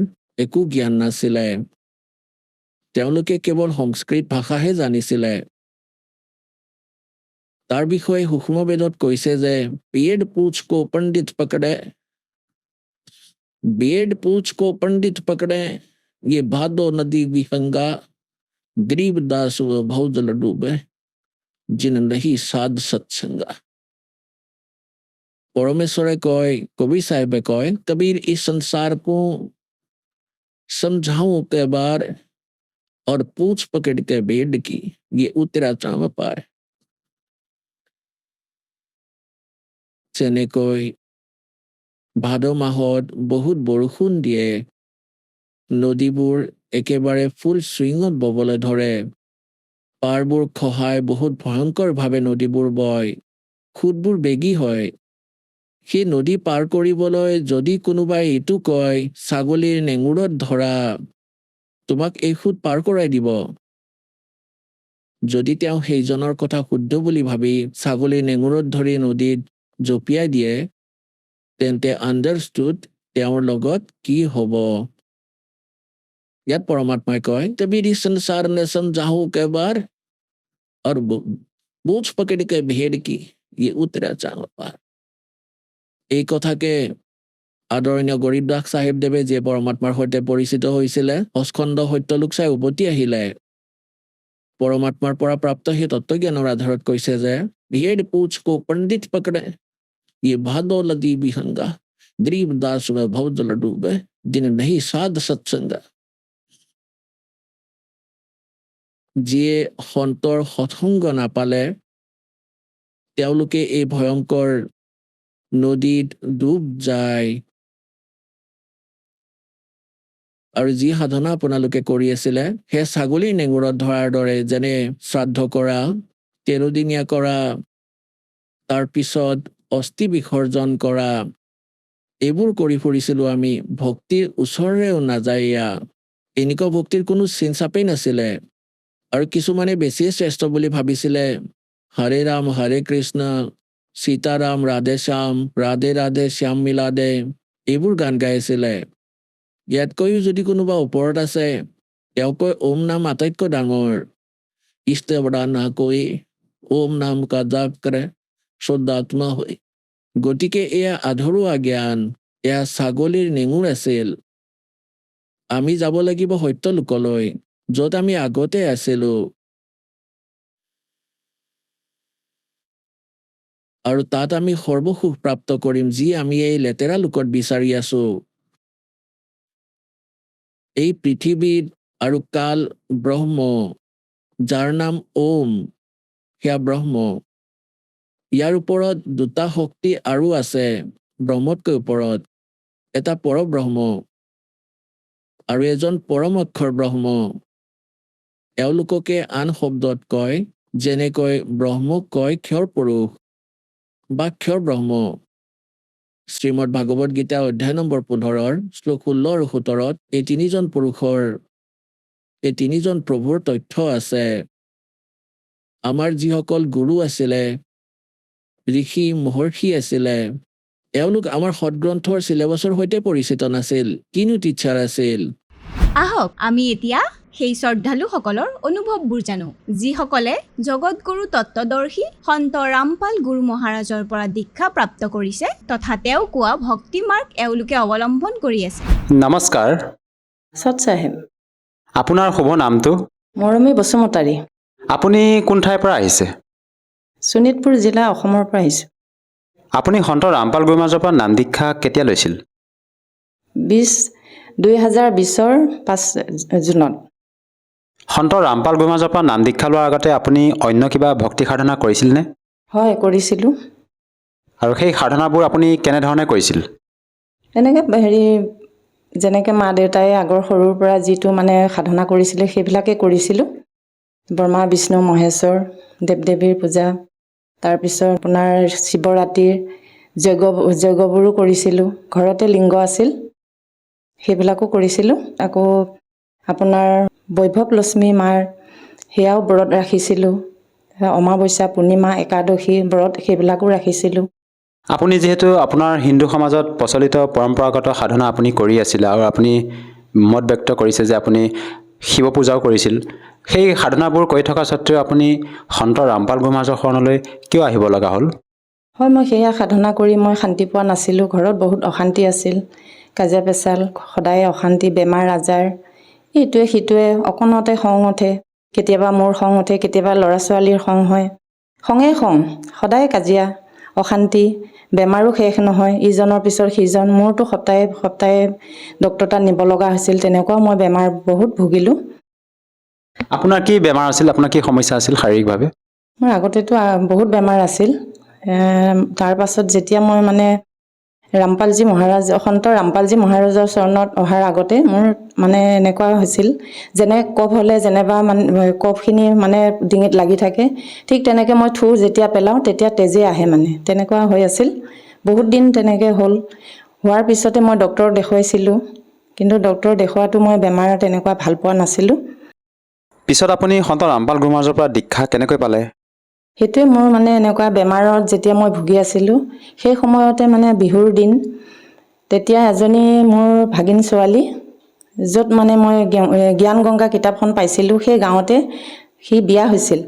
একো জ্ঞান নাছিলে। তেওঁলোকে কেৱল সংস্কৃত ভাষাহে জানিছিলে। তাৰ বিষয়ে সূক্ষ্ম বেদত কৈছে যে পেড পুছ কো পণ্ডিত পকড়ে, बेड पूछ को पंडित पकड़े, ये भादो नदी विहंगा, गरीब दास वो भौजल डूबे, जिन नहीं साध सत्संगा। परमेश्वरे कहे, कबीर साहिबे कहे, कबीर इस संसार को समझाऊं के बार, और पूछ पकड़ के बेड की, ये उतरा चाम पार। যেনেকৈ ভাদ মাহত বহুত বৰষুণ দিয়ে, নদীবোৰ একেবাৰে ফুল চুইঙত ববলৈ ধৰে, পাৰবোৰ খহাই বহুত ভয়ংকৰভাৱে নদীবোৰ বয়, সোঁতবোৰ বেগী হয়। সেই নদী পাৰ কৰিবলৈ যদি কোনোবাই এইটো কয় ছাগলীৰ নেঙুৰত ধৰা, তোমাক এই সোঁত পাৰ কৰাই দিব। যদি তেওঁ সেইজনৰ কথা শুদ্ধ বুলি ভাবি ছাগলীৰ নেঙুৰত ধৰি নদীত জঁপিয়াই দিয়ে, তেন্তে আণ্ডাৰষ্টুড তেওঁৰ লগত কি হ'ব। ইয়াত পৰমাত্মাই কয়, কবীৰ সংসাৰ নে সমঝাও কে বাৰ, और বূঝ পকড় কে ভেड़ की ये उतरा चाम पार। এই কথাকে আদৰণীয় গৰীবদাস চাহিবদেৱে যে পৰমাত্মাৰ সৈতে পৰিচিত হৈছিলে, অস্কন্দ সত্যলোক চাই উভতি আহিলে পৰমাত্মাৰ পৰা প্ৰাপ্ত সেই তত্ত্বজ্ঞানৰ আধাৰত কৈছে যে भेड़ पूछ को पंडित पकड़े, ये भादो नदी विहंगा, गरीब दास में भवजल डूबे, जिन नहीं साध सत्संगा। যিয়ে সন্তৰ সৎসংগ নাপালে তেওঁলোকে এই ভয়ংকৰ নদীত ডুব যায়। আৰু যি সাধনা আপোনালোকে কৰি আছিলে, সেই ছাগলীৰ নেঙুৰত ধৰাৰ দৰে, যেনে শ্ৰাদ্ধ কৰা, 13 দিনীয়া কৰা, তাৰপিছত অস্থি বিসৰ্জন কৰা, এইবোৰ কৰি ফুৰিছিলো আমি। ভক্তিৰ ওচৰেও নাযায়া। এনেকুৱা ভক্তিৰ কোনো চিন চাপেই নাছিলে। আৰু কিছুমানে বেছিয়ে শ্ৰেষ্ঠ বুলি ভাবিছিলে। হৰে ৰাম হৰে কৃষ্ণ, সীতাৰাম ৰাধে শ্যাম, ৰাধে ৰাধে শ্যাম মিলাদে, এইবোৰ গান গাই আছিলে। ইয়াতকৈও যদি কোনোবা ওপৰত আছে, তেওঁ কয় ওম নাম আটাইতকৈ ডাঙৰ, ইষ্টে বৰা না কৈ, ওম নাম কা জাপ কৰে শুদ্ধাত্মা হৈ। গতিকে এয়া আধৰুৱা জ্ঞান, এয়া ছাগলীৰ নেঙুৰ আছিল। আমি যাব লাগিব সত্যলোকলৈ, য'ত আমি আগতে আছিলো। আৰু তাত আমি সৰ্বসুখ প্ৰাপ্ত কৰিম, যি আমি এই লেতেৰা লোকত বিচাৰি আছো। এই পৃথিৱীত আৰু কাল ব্ৰহ্ম, যাৰ নাম ওম, সেয়া ব্ৰহ্ম। ইয়াৰ ওপৰত দুটা শক্তি আৰু আছে ব্ৰহ্মতকৈ ওপৰত, এটা পৰব্ৰহ্ম আৰু এজন পৰম অক্ষৰ ব্ৰহ্ম। এওঁলোককে আন শব্দত কয়, যেনেকৈ ব্ৰহ্মক কয় ক্ষৰ পুৰুষ বা ক্ষৰ ব্ৰহ্ম। শ্ৰীমদ ভাগৱত গীতা অধ্যায় নম্বৰ 15 শ্লোক 16 আৰু 17 এই তিনিজন পুৰুষৰ, এই তিনিজন প্ৰভুৰ তথ্য আছে। আমাৰ যিসকল গুৰু আছিলে, ঋষি মহৰ্ষি আছিলে, এওঁলোক আমাৰ সদগ্ৰন্থৰ চিলেবাছৰ সৈতে পৰিচিত নাছিল, কিনো টিচাৰ আছিল। আহক আমি এতিয়া সেই শ্ৰদ্ধালুসকলৰ অনুভৱবোৰ জানো, যিসকলে জগতগুৰু তত্ত্বদৰ্শী সন্ত ৰামপাল গুৰু মহাৰাজৰ পৰা দীক্ষা প্ৰাপ্ত কৰিছে তথা তেওঁ কোৱা ভক্তি মাৰ্গ এওঁলোকে অৱলম্বন কৰি আছে। নমস্কাৰ, সৎ চাহেব। আপোনাৰ শুভ নামটো? মৰমী বসুমতাৰী, আপুনি কোন ঠাইৰ পৰা আহিছে? শোণিতপুৰ জিলা, অসমৰ পৰা আহিছোঁ। আপুনি সন্ত ৰামপাল গুৰু মহাৰাজৰ পৰা নাম দীক্ষা কেতিয়া লৈছিল? 2020ৰ 5 জুনত। সন্ত ৰামপাল গুৰু মহাৰাজৰ পৰা নাম দীক্ষা লোৱাৰ আগতে আপুনি অন্য কিবা ভক্তি সাধনা কৰিছিলনে? হয়, কৰিছিলোঁ। আৰু সেই সাধনাবোৰ আপুনি কেনেধৰণে কৰিছিল? এনেকৈ যেনেকৈ মা দেউতাই আগৰ সৰুৰ পৰা যিটো মানে সাধনা কৰিছিলে সেইবিলাকে কৰিছিলোঁ। ব্ৰহ্মা বিষ্ণু মহেশ্বৰ দেৱ দেৱীৰ পূজা, তাৰপিছত আপোনাৰ শিৱৰাত্ৰিৰ যজ্ঞবোৰো কৰিছিলোঁ। ঘৰতে লিংগ আছিল, সেইবিলাকো কৰিছিলোঁ। আকৌ আপোনাৰ বৈভৱ লক্ষ্মী মাৰ সেয়াও ব্ৰত ৰাখিছিলোঁ। অমাৱস্যা, পূৰ্ণিমা, একাদশী ব্ৰত সেইবিলাকো ৰাখিছিলোঁ। আপুনি যিহেতু আপোনাৰ হিন্দু সমাজত প্ৰচলিত পৰম্পৰাগত সাধনা আপুনি কৰি আছিলে আৰু আপুনি মত ব্যক্ত কৰিছে যে আপুনি শিৱ পূজাও কৰিছিল, সেই সাধনাবোৰ কৰি থকা স্বত্বেও আপুনি সন্ত ৰামপাল গুৰু মহাৰাজৰ শৰণলৈ কিয় আহিব লগা হ'ল? হয়, মই সেয়া সাধনা কৰি মই শান্তি পোৱা নাছিলোঁ। ঘৰত বহুত অশান্তি আছিল, কাজিয়া পেচাল, সদায় অশান্তি, বেমাৰ আজাৰ, ইটোৱে সিটোৱে, অকণতে খং উঠে। কেতিয়াবা মোৰ খং উঠে, কেতিয়াবা ল'ৰা ছোৱালীৰ খং হয়। খঙেই খং, সদায় কাজিয়া, অশান্তি, বেমাৰো শেষ নহয়, ইজনৰ পিছত সিজন। মোৰতো সপ্তাহে সপ্তাহে ডক্তৰ তাত নিব লগা হৈছিল। তেনেকুৱাও মই বেমাৰ বহুত ভুগিলোঁ। আপোনাৰ কি বেমাৰ আছিল? আপোনাৰ কি সমস্যা আছিল শাৰীৰিকভাৱে? মোৰ আগতেতো বহুত বেমাৰ আছিল। তাৰ পাছত যেতিয়া মই মানে ৰামপালজী মহাৰাজ, সন্ত ৰামপালজী মহাৰাজৰ চৰণত অহাৰ আগতে মোৰ মানে এনেকুৱা হৈছিল, যেনে কফ হ'লে যেনেবা কফখিনি মানে ডিঙিত লাগি থাকে, ঠিক তেনেকৈ মই থু যেতিয়া পেলাওঁ তেতিয়া তেজে আহে, মানে তেনেকুৱা হৈ আছিল। বহুত দিন তেনেকৈ হ'ল। হোৱাৰ পিছতে মই ডক্তৰক দেখুৱাইছিলোঁ, কিন্তু ডক্তৰক দেখুৱাটো মই বেমাৰ তেনেকুৱা ভাল পোৱা নাছিলোঁ। পিছত আপুনি সন্ত ৰামপাল গুৰু মহাৰাজৰ পৰা দীক্ষা কেনেকৈ পালে? সেইটোৱে মোৰ মানে এনেকুৱা বেমাৰত যেতিয়া মই ভুগি আছিলোঁ, সেই সময়তে মানে বিহুৰ দিন, তেতিয়া এজনী মোৰ ভাগিন ছোৱালী, য'ত মানে মই জ্ঞান গংগা কিতাপখন পাইছিলোঁ, সেই গাঁৱতে সি বিয়া হৈছিল।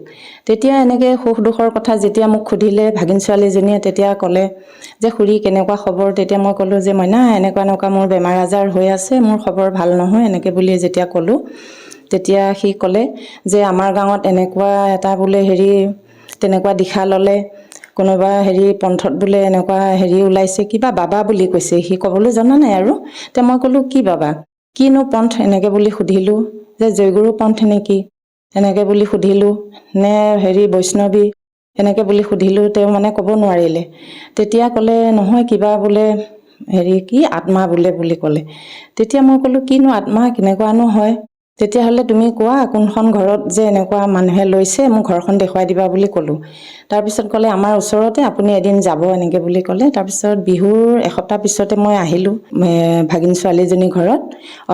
তেতিয়া এনেকৈ সুখ দুখৰ কথা যেতিয়া মোক সুধিলে ভাগিন ছোৱালীজনীয়ে, তেতিয়া ক'লে যে খুৰী কেনেকুৱা খবৰ? তেতিয়া মই ক'লোঁ যে মই নাই এনেকুৱা এনেকুৱা মোৰ বেমাৰ আজাৰ হৈ আছে, মোৰ খবৰ ভাল নহয়, এনেকৈ বুলি যেতিয়া ক'লোঁ, তেতিয়া সি ক'লে যে আমাৰ গাঁৱত এনেকুৱা এটা বোলে তেনেকুৱা দিশা ল'লে, কোনোবা পন্থত বোলে এনেকুৱা ওলাইছে, কিবা বাবা বুলি কৈছে, সি ক'বলৈ জনা নাই আৰু। তে মই ক'লোঁ কি বাবা, কিনো পন্থ? এনেকৈ বুলি সুধিলোঁ। যে জয়গুৰু পন্থ নেকি এনেকৈ বুলি সুধিলোঁ, নে বৈষ্ণৱী এনেকৈ বুলি সুধিলোঁ। তেওঁ মানে ক'ব নোৱাৰিলে। তেতিয়া ক'লে নহয় কিবা বোলে কি আত্মা বুলি ক'লে। তেতিয়া মই ক'লোঁ কিনো আত্মা, কেনেকুৱানো হয়? তেতিয়াহ'লে তুমি কোৱা কোনখন ঘৰত যে এনেকুৱা মানুহে লৈছে, মোক ঘৰখন দেখুৱাই দিবা বুলি ক'লোঁ। তাৰপিছত ক'লে আমাৰ ওচৰতে, আপুনি এদিন যাব, এনেকৈ বুলি ক'লে। তাৰপিছত বিহুৰ এসপ্তাহ পিছতে মই আহিলোঁ ভাগিন ছোৱালীজনীৰ ঘৰত।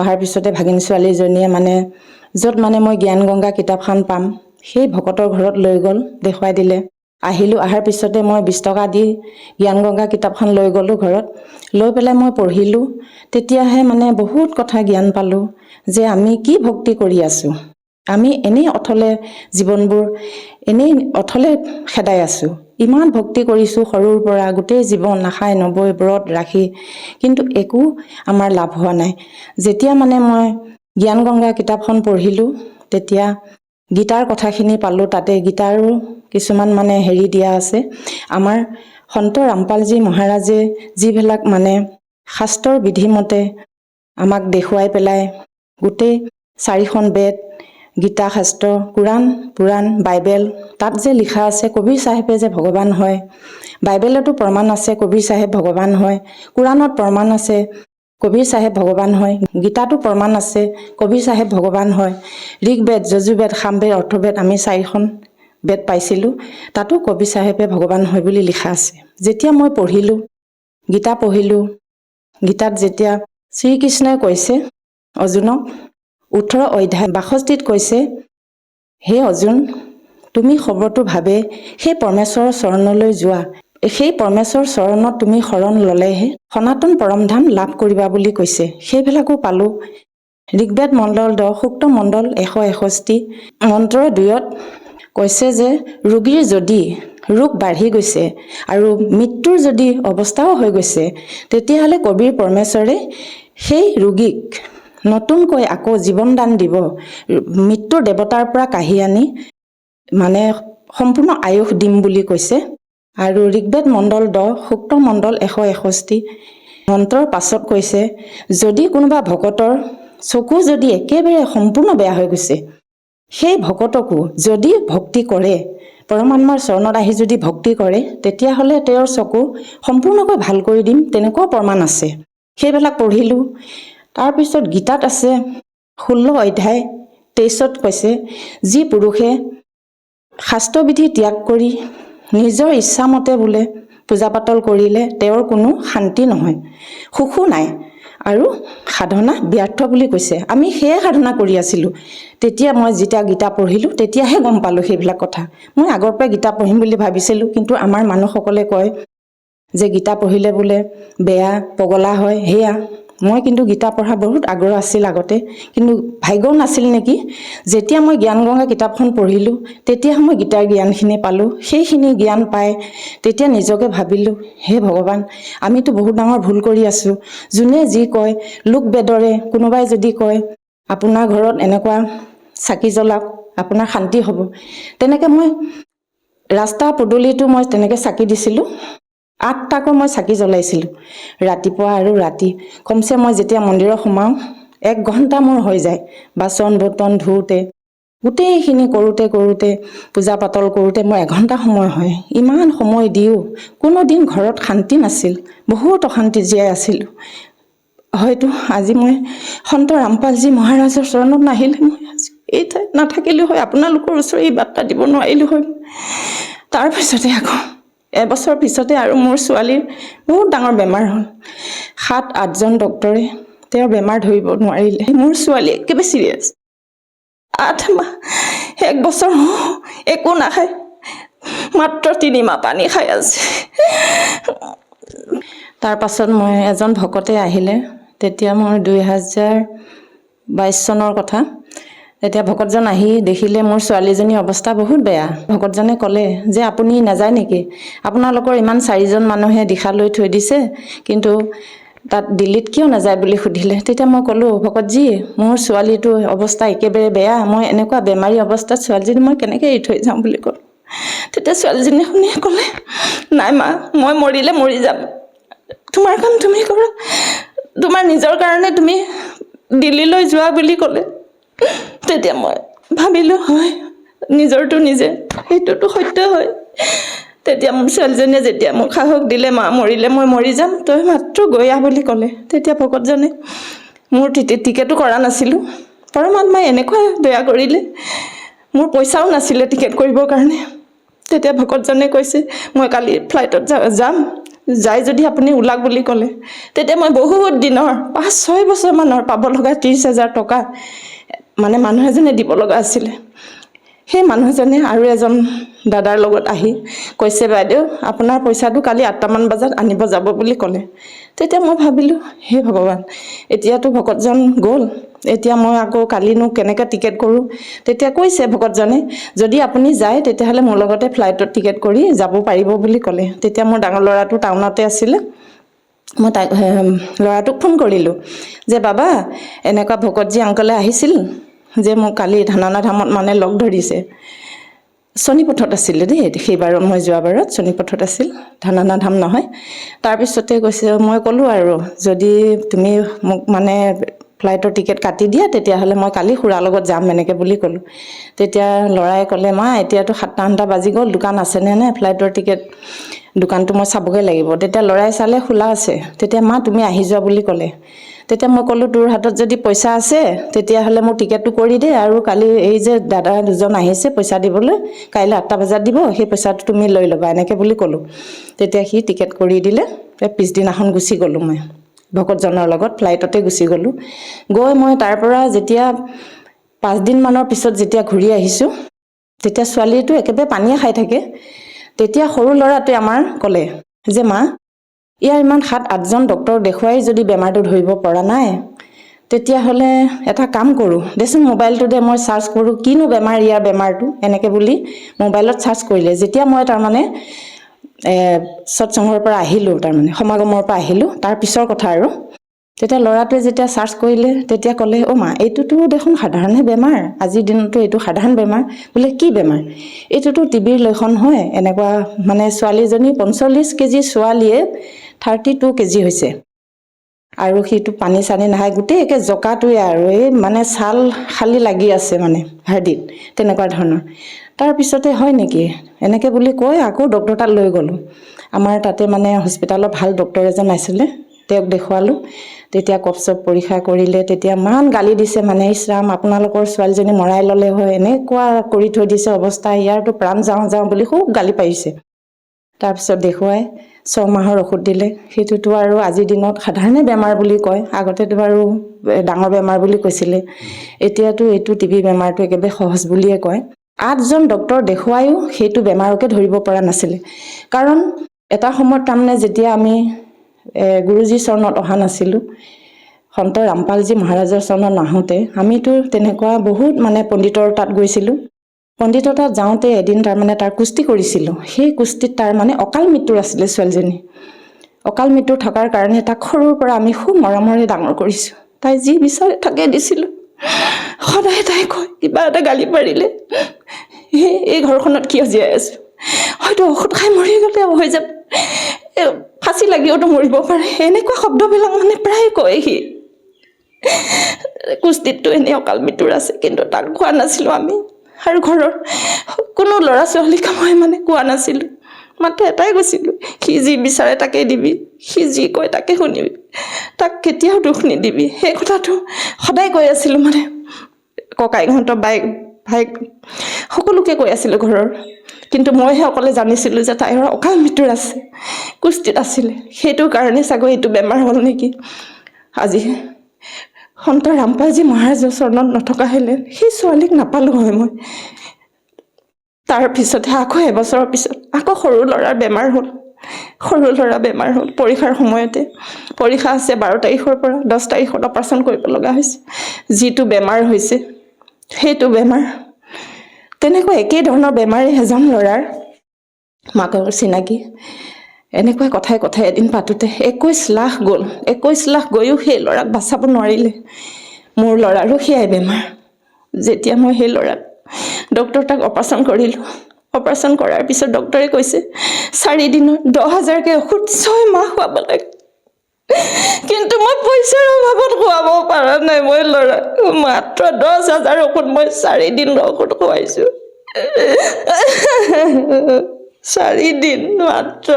অহাৰ পিছতে ভাগিন ছোৱালীজনীয়ে মানে য'ত মানে মই জ্ঞান গংগা কিতাপখন পাম, সেই ভকতৰ ঘৰত লৈ গ'ল, দেখুৱাই দিলে। আহিলোঁ, অহাৰ পিছতে মই 20 টকা দি জ্ঞান গংগা কিতাপখন লৈ গ'লোঁ ঘৰত। লৈ পেলাই মই পঢ়িলোঁ। তেতিয়াহে মানে বহুত কথা জ্ঞান পালোঁ যে আমি কি ভক্তি কৰি আছোঁ। আমি এনেই অথলে জীৱনবোৰ এনেই অথলে খেদাই আছোঁ। ইমান ভক্তি কৰিছোঁ সৰুৰ পৰা, গোটেই জীৱন নাখাই নবৈ ব্ৰত ৰাখি, কিন্তু একো আমাৰ লাভ হোৱা নাই। যেতিয়া মানে মই জ্ঞান গংগা কিতাপখন পঢ়িলোঁ, তেতিয়া গীতাৰ কথাখিনি পালোঁ। তাতে গীতাৰো কিছুমান মানে দিয়া আছে। আমাৰ সন্ত ৰামপালজী মহাৰাজে যিবিলাক মানে শাস্ত্ৰৰ বিধিমতে আমাক দেখুৱাই পেলাই, গোটেই 4খন বেদ, গীতা শাস্ত্ৰ, কোৰাণ, পুৰাণ, বাইবেল, তাত যে লিখা আছে কবিৰ চাহেবে যে ভগৱান হয়, বাইবেলতো প্ৰমাণ আছে কবিৰ চাহেব ভগৱান হয়, কোৰাণত প্ৰমাণ আছে কবিৰ চাহেব ভগৱান হয়, গীতাতো প্ৰমাণ আছে কবিৰ চাহেব ভগৱান হয়। ঋগবেদ, যজুৰ্বেদ, সামবেদ, অৰ্থবেদ আমি 4খন বেদ পাইছিলোঁ, তাতো কবিৰ চাহেবে ভগৱান হয় বুলি লিখা আছে। যেতিয়া মই পঢ়িলোঁ, গীতা পঢ়িলোঁ, গীতাত যেতিয়া শ্ৰীকৃষ্ণই কৈছে অৰ্জুনক 18 অধ্যায় 62ত কৈছে, হে অৰ্জুন, তুমি সৰ্বতোভাৱে সেই পৰমেশ্বৰৰ চৰণলৈ যোৱা, সেই পৰমেশ্বৰৰ চৰণত তুমি শৰণ ল'লেহে সনাতন পৰমধাম লাভ কৰিবা বুলি কৈছে। সেইবিলাকো পালোঁ। ঋগবেদ মণ্ডল 10, সূক্ত মণ্ডল 161 মন্ত্ৰ 2ত কৈছে যে ৰোগীৰ যদি ৰোগ বাঢ়ি গৈছে আৰু মৃত্যুৰ যদি অৱস্থাও হৈ গৈছে, তেতিয়াহ'লে কবিৰ পৰমেশ্বৰে সেই ৰোগীক নতুনকৈ আকৌ জীৱন দান দিব। মৃত্যুৰ দেৱতাৰ পৰা কাঢ়ি আনি মানে সম্পূৰ্ণ আয়ুস দিম বুলি কৈছে। আৰু ঋগবেদ মণ্ডল 10, সূক্ত মণ্ডল 161 মন্ত্ৰৰ পাছত কৈছে, যদি কোনোবা ভকতৰ চকু যদি একেবাৰে সম্পূৰ্ণ বেয়া হৈ গৈছে, সেই ভকতকো যদি ভক্তি কৰে, পৰমাত্মাৰ চৰণত আহি যদি ভক্তি কৰে, তেতিয়াহ'লে তেওঁৰ চকু সম্পূৰ্ণকৈ ভাল কৰি দিম, তেনেকুৱা প্ৰমাণ আছে। সেইবিলাক পঢ়িলোঁ। তাৰপিছত গীতাত আছে 16 অধ্যায় 23ত কৈছে, যি পুৰুষে শাস্ত্ৰবিধি ত্যাগ কৰি নিজৰ ইচ্ছামতে বোলে পূজা পাতল কৰিলে তেওঁৰ কোনো শান্তি নহয়, সুখো নাই আৰু সাধনা ব্যৰ্থ বুলি কৈছে। আমি সেয়ে সাধনা কৰি আছিলোঁ। তেতিয়া মই যেতিয়া গীতা পঢ়িলোঁ, তেতিয়াহে গম পালোঁ সেইবিলাক কথা। মই আগৰ পৰাই গীতা পঢ়িম বুলি ভাবিছিলোঁ, কিন্তু আমাৰ মানুহসকলে কয় যে গীতা পঢ়িলে বোলে বেয়া, পগলা হয়। সেয়া মই কিন্তু গীতা পঢ়া বহুত আগ্ৰহ আছিল আগতে, কিন্তু ভাগ্যও নাছিল নেকি। যেতিয়া মই জ্ঞান গংগা কিতাপখন পঢ়িলোঁ, তেতিয়া মই গীতাৰ জ্ঞানখিনি পালোঁ। সেইখিনি জ্ঞান পাই তেতিয়া নিজকে ভাবিলোঁ, হে ভগৱান, আমিতো বহুত ডাঙৰ ভুল কৰি আছোঁ। যোনে যি কয়, লোক বেদৰে কোনোবাই যদি কয় আপোনাৰ ঘৰত এনেকুৱা চাকি জ্বলাওক, আপোনাৰ শান্তি হ'ব, তেনেকৈ মই ৰাস্তা পদূলিতো মই তেনেকৈ চাকি দিছিলোঁ। 8টাকৈ মই চাকি জ্বলাইছিলোঁ, ৰাতিপুৱা আৰু ৰাতি। কমচে মই যেতিয়া মন্দিৰত সোমাওঁ 1 ঘণ্টা মোৰ হৈ যায়, বাচন বৰ্তন ধুওঁতে, গোটেইখিনি কৰোঁতে পূজা পাতল কৰোঁতে মোৰ 1 ঘণ্টা সময় হয়। ইমান সময় দিও কোনো দিন ঘৰত শান্তি নাছিল, বহুত অশান্তি জীয়াই আছিলোঁ। হয়তো আজি মই সন্ত ৰামপালজী মহাৰাজৰ চৰণত নাহিলে মই আজি এই ঠাইত নাথাকিলোঁ হয়, আপোনালোকৰ ওচৰত এই বাৰ্তা দিব নোৱাৰিলোঁ হয়। তাৰপিছতে আকৌ এবছৰ পিছতে আৰু মোৰ ছোৱালীৰ বহুত ডাঙৰ বেমাৰ হ'ল। 7-8জন ডক্তৰে তেওঁৰ বেমাৰ ধৰিব নোৱাৰিলে। মোৰ ছোৱালী একেবাৰে চিৰিয়াছ। 8 মাহ 1 বছৰ একো নাখায়, মাত্ৰ 3 মাহ পানী খাই আছে। তাৰ পাছত মই এজন ভকতে আহিলে, তেতিয়া মোৰ 2022 চনৰ কথা। তেতিয়া ভকতজন আহি দেখিলে মোৰ ছোৱালীজনীৰ অৱস্থা বহুত বেয়া। ভকতজনে ক'লে যে আপুনি নাযায় নেকি, আপোনালোকৰ ইমান 4জন মানুহে দিশা লৈ থৈ দিছে, কিন্তু তাত দিল্লীত কিয় নাযায় বুলি সুধিলে। তেতিয়া মই ক'লোঁ, ভকতজী, মোৰ ছোৱালীটোৰ অৱস্থা একেবাৰে বেয়া, মই এনেকুৱা বেমাৰী অৱস্থাত ছোৱালীজনী মই কেনেকৈ এৰি থৈ যাম বুলি ক'লোঁ। তেতিয়া ছোৱালীজনীয়ে শুনি ক'লে, নাই মা, মই মৰিলে মৰি যাম, তোমাৰ কাম তুমি কৰা, তোমাৰ নিজৰ কাৰণে তুমি দিল্লীলৈ যোৱা বুলি ক'লে। তেতিয়া মই ভাবিলোঁ, হয়, নিজৰটো নিজে, সেইটোতো সত্য হয়। তেতিয়া মোৰ ছোৱালীজনীয়ে যেতিয়া মোক সাহস দিলে, মা মৰিলে মই মৰি যাম, তই মাত্ৰ গৈ আহ বুলি ক'লে। তেতিয়া ভকতজনে, মোৰ টিকেটো কৰা নাছিলোঁ, পৰমাত্মাই এনেকুৱা দয়া কৰিলে, মোৰ পইচাও নাছিলে টিকেট কৰিবৰ কাৰণে। তেতিয়া ভকতজনে কৈছে, মই কালি ফ্লাইটত যাম, যাই যদি আপুনি ওলাক বুলি ক'লে। তেতিয়া মই বহুত দিনৰ 5-6 বছৰমানৰ পাব লগা 30,000 টকা মানে মানুহ এজনে দিব লগা আছিলে। সেই মানুহজনে আৰু এজন দাদাৰ লগত আহি কৈছে, বাইদেউ আপোনাৰ পইচাটো কালি 8টামান বজাত আনিব যাব বুলি ক'লে। তেতিয়া মই ভাবিলোঁ, হে ভগৱান, এতিয়াতো ভকতজন গ'ল, এতিয়া মই আকৌ কালিনো কেনেকৈ টিকেট কৰোঁ। তেতিয়া কৈছে ভকতজনে, যদি আপুনি যায় তেতিয়াহ'লে মোৰ লগতে ফ্লাইটত টিকেট কৰি যাব পাৰিব বুলি ক'লে। তেতিয়া মোৰ ডাঙৰ ল'ৰাটো টাউনতে আছিলে। মই ল'ৰাটোক ফোন কৰিলোঁ যে, বাবা, এনেকুৱা ভকতজী আংকলে আহিছিল যে মোক কালি ধানানা ধামত মানে লগ ধৰিছে। শনিপথত আছিলে দেই, সেইবাৰত মই যোৱাবাৰত শনিপথত আছিল, ধানানা ধাম নহয়। তাৰপিছতে কৈছে, মই ক'লোঁ আৰু যদি তুমি মোক মানে ফ্লাইটৰ টিকেট কাটি দিয়া, তেতিয়াহ'লে মই কালি খুৰাৰ লগত যাম এনেকৈ বুলি ক'লোঁ। তেতিয়া ল'ৰাই ক'লে, মা এতিয়াতো 7টা 8টা বাজি গ'ল, দোকান আছেনে নাই, ফ্লাইটৰ টিকেট দোকানটো মই চাবগৈ লাগিব। তেতিয়া ল'ৰাই চালে খোলা আছে। তেতিয়া মা তুমি আহি যোৱা বুলি ক'লে। তেতিয়া মই ক'লোঁ তোৰ হাতত যদি পইচা আছে তেতিয়াহ'লে মোৰ টিকেটটো কৰি দে, আৰু কালি এই যে দাদা দুজন আহিছে পইচা দিবলৈ, কাইলৈ 8টা বজাত দিব, সেই পইচাটো তুমি লৈ ল'বা, এনেকৈ বুলি ক'লোঁ। তেতিয়া সি টিকেট কৰি দিলে। পিছদিনাখন গুচি গ'লোঁ মই ভকতজনৰ লগত, ফ্লাইটতে গুচি গ'লোঁ। গৈ মই তাৰ পৰা যেতিয়া 5 দিনমানৰ পিছত যেতিয়া ঘূৰি আহিছোঁ, তেতিয়া ছোৱালীটো একেবাৰে পানীয়ে খাই থাকে। তেতিয়া সৰু ল'ৰাটোৱে আমাৰ ক'লে যে মা, ইয়াৰ ইমান 7-8জন ডক্টৰক দেখুৱাই যদি বেমাৰটো ধৰিব পৰা নাই, তেতিয়াহ'লে এটা কাম কৰোঁ দেচোন, মোবাইলটোতে মই চাৰ্চ কৰোঁ কিনো বেমাৰ ইয়াৰ বেমাৰটো, এনেকৈ বুলি মোবাইলত চাৰ্চ কৰিলে। যেতিয়া মই তাৰমানে সৎসংগৰ পৰা আহিলোঁ, তাৰমানে সমাগমৰ পৰা আহিলোঁ, তাৰ পিছৰ কথা আৰু, তেতিয়া ল'ৰাটোৱে যেতিয়া চাৰ্চ কৰিলে তেতিয়া ক'লে অ' মা, এইটোতো দেখোন সাধাৰণে বেমাৰ, আজিৰ দিনতো এইটো সাধাৰণ বেমাৰ। বোলে কি বেমাৰ? এইটোতো টিবিৰ লক্ষণ হয়। এনেকুৱা মানে ছোৱালীজনী 45 কেজি ছোৱালীয়ে 32 কেজি হৈছে, আৰু সিটো পানী চানী নাখায়, গোটেই একে জকাটোৱে আৰু এই মানে ছাল খালী লাগি আছে মানে হাৰ্ডিত, তেনেকুৱা ধৰণৰ। তাৰপিছতে হয় নেকি এনেকৈ বুলি কৈ আকৌ ডক্টৰ তাত লৈ গ'লোঁ। আমাৰ তাতে মানে হস্পিটালত ভাল ডক্টৰ এজন আছিলে, তেওঁক দেখুৱালোঁ। তেতিয়া কফ চফ পৰীক্ষা কৰিলে। তেতিয়া ইমান গালি দিছে মানে, ইছ ৰাম আপোনালোকৰ ছোৱালীজনী মৰাই ল'লে হয়, এনেকুৱা কৰি থৈ দিছে অৱস্থা, ইয়াৰতো প্ৰাণ যাওঁ যাওঁ বুলি খুব গালি পাৰিছে। তাৰপিছত দেখুৱাই 6 মাহৰ ঔষধ দিলে। সেইটোতো আৰু আজিৰ দিনত সাধাৰণে বেমাৰ বুলি কয়, আগতেতো বাৰু ডাঙৰ বেমাৰ বুলি কৈছিলে। এতিয়াতো এইটো টিবি বেমাৰটো একেবাৰে সহজ বুলিয়ে কয়। 8জন ডক্টৰ দেখুৱায়ো সেইটো বেমাৰকে ধৰিব পৰা নাছিলে। কাৰণ এটা সময়ত তাৰমানে যেতিয়া আমি গুৰুজী চৰণত অহা নাছিলোঁ, সন্ত ৰামপালজী মহাৰাজৰ চৰণত নাহোঁতে আমিতো তেনেকুৱা বহুত মানে পণ্ডিতৰ তাত গৈছিলোঁ। পণ্ডিতৰ তাত যাওঁতে এদিন তাৰমানে তাৰ কুস্তি কৰিছিলোঁ। সেই কুস্তিত তাৰ মানে অকাল মৃত্যুৰ আছিলে ছোৱালীজনী। অকাল মৃত্যু থকাৰ কাৰণে তাক সৰুৰ পৰা আমি খুব মৰমেৰে ডাঙৰ কৰিছোঁ। তাই যি বিচাৰে তাকে দিছিলোঁ। সদায় তাই কয় কিবা এটা গালি পাৰিলে, এই ঘৰখনত কিয় জীয়াই আছোঁ, হয়তো ঔষধ খাই মৰি গ'লে হৈ যাব, ফাঁচি লাগিওতো মৰিব পাৰে, এনেকুৱা শব্দবিলাক মানে প্ৰায় কয় সি। কুস্তিতটো এনেই অকাল মৃত্যুৰ আছে, কিন্তু তাক কোৱা নাছিলোঁ আমি, আৰু ঘৰৰ কোনো ল'ৰা ছোৱালীক মই মানে কোৱা নাছিলোঁ। মাত্ৰ এটাই কৈছিলোঁ, সি যি বিচাৰে তাকেই দিবি, সি যি কয় তাকে শুনিবি, তাক কেতিয়াও দুখ নিদিবি। সেই কথাটো সদায় কৈ আছিলোঁ, মানে ককাইহঁতৰ ভাইক সকলোকে কৈ আছিলোঁ ঘৰৰ। কিন্তু মইহে অকলে জানিছিলোঁ যে তাইৰ অকাল মৃত্যুৰ আছে, কুস্তিত আছিলে। সেইটো কাৰণে চাগৈ এইটো বেমাৰ হ'ল নেকি। আজি সন্ত ৰামপালজী মহাৰাজৰ চৰণত নথকা হ'লে সেই ছোৱালীক নাপালোঁ হয় মই। তাৰপিছতে আকৌ এবছৰৰ পিছত আকৌ সৰু ল'ৰাৰ বেমাৰ হ'ল। পৰীক্ষাৰ সময়তে, পৰীক্ষা আছে 12 তাৰিখৰ পৰা 10 তাৰিখত অপাৰেশ্যন কৰিব লগা হৈছে। যিটো বেমাৰ হৈছে সেইটো বেমাৰ, তেনেকুৱা একেই ধৰণৰ বেমাৰে এজন ল'ৰাৰ মাকৰ চিনাকি। এনেকুৱা কথাই কথাই এদিন পাতোতে 21 লাখ গ'ল। 21 লাখ গৈও সেই ল'ৰাক বাচাব নোৱাৰিলে। মোৰ ল'ৰাৰো সেয়াই বেমাৰ। যেতিয়া মই সেই ল'ৰাক ডক্টৰ তাক অপাৰেশ্যন কৰিলোঁ, অপাৰেশ্যন কৰাৰ পিছত ডক্টৰে কৈছে 4 দিনত 10,000কে ঔষধ 6 মাহ খুৱাব লাগে। কিন্তু মই পইচাৰ অভাৱত খুৱাব পৰা নাই। মই ল'ৰা মাত্ৰ 10,000 ঔষধ মই 4 দিন ঔষধ খুৱাইছোঁ। 4 দিন মাত্ৰ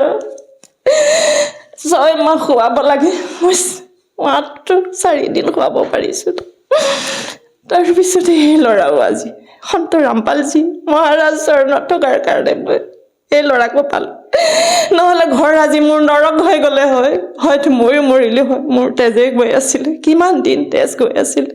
6 মাহ খুৱাব লাগে, মই মাত্ৰ 4 দিন খুৱাব পাৰিছোঁ। তাৰপিছতে সেই ল'ৰাও আজি সন্ত ৰামপালজী মহাৰাজ চৰণত থকাৰ কাৰণে মই এই ল'ৰাকো পালোঁ। নহ'লে ঘৰ আজি মোৰ নৰক হৈ গ'লে হয়, হয়তো ময়ো মৰিলোঁ হয়। মোৰ তেজে গৈ আছিলে, কিমান দিন তেজ গৈ আছিলে।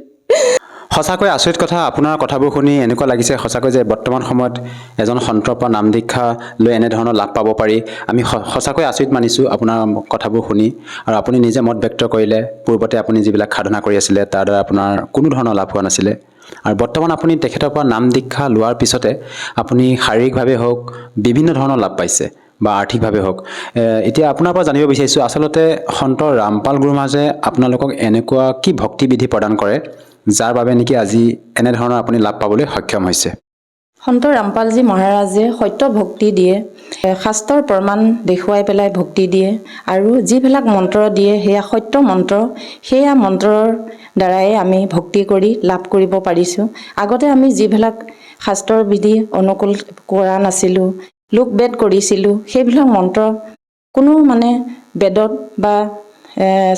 সঁচাকৈ আচৰিত কথা। আপোনাৰ কথাবোৰ শুনি এনেকুৱা লাগিছে সঁচাকৈ যে বৰ্তমান সময়ত এজন সন্তৰ পৰা নাম দীক্ষা লৈ এনেধৰণৰ লাভ পাব পাৰি। আমি সঁচাকৈ আচৰিত মানিছোঁ আপোনাৰ কথাবোৰ শুনি। আৰু আপুনি নিজে মত ব্যক্ত কৰিলে পূৰ্বতে আপুনি যিবিলাক সাধনা কৰি আছিলে তাৰ দ্বাৰা আপোনাৰ কোনো ধৰণৰ লাভ হোৱা নাছিলে, আৰু বৰ্তমান আপুনি তেখেতৰ পৰা নাম দীক্ষা লোৱাৰ পিছতে আপুনি শাৰীৰিকভাৱে হওক বিভিন্ন ধৰণৰ লাভ পাইছে বা আৰ্থিকভাৱে হওক। এতিয়া আপোনাৰ পৰা জানিব বিচাৰিছোঁ, আচলতে সন্ত ৰামপাল গুৰু মহাৰাজে আপোনালোকক এনেকুৱা কি ভক্তিবিধি প্ৰদান কৰে যাৰ বাবে নেকি আজি এনেধৰণৰ আপুনি লাভ পাবলৈ সক্ষম হৈছে? সন্ত ৰামপালজী মহাৰাজে সত্য ভক্তি দিয়ে, শাস্ত্ৰৰ প্ৰমাণ দেখুৱাই পেলাই ভক্তি দিয়ে, আৰু যিবিলাক মন্ত্ৰ দিয়ে সেয়া সত্য মন্ত্ৰ। সেয়া মন্ত্ৰৰ দ্বাৰাই আমি ভক্তি কৰি লাভ কৰিব পাৰিছোঁ। আগতে আমি যিবিলাক শাস্ত্ৰৰ বিধি অনুকূল কৰা নাছিলোঁ, লোকবেদ কৰিছিলোঁ, সেইবিলাক মন্ত্ৰ কোনো মানে বেদত বা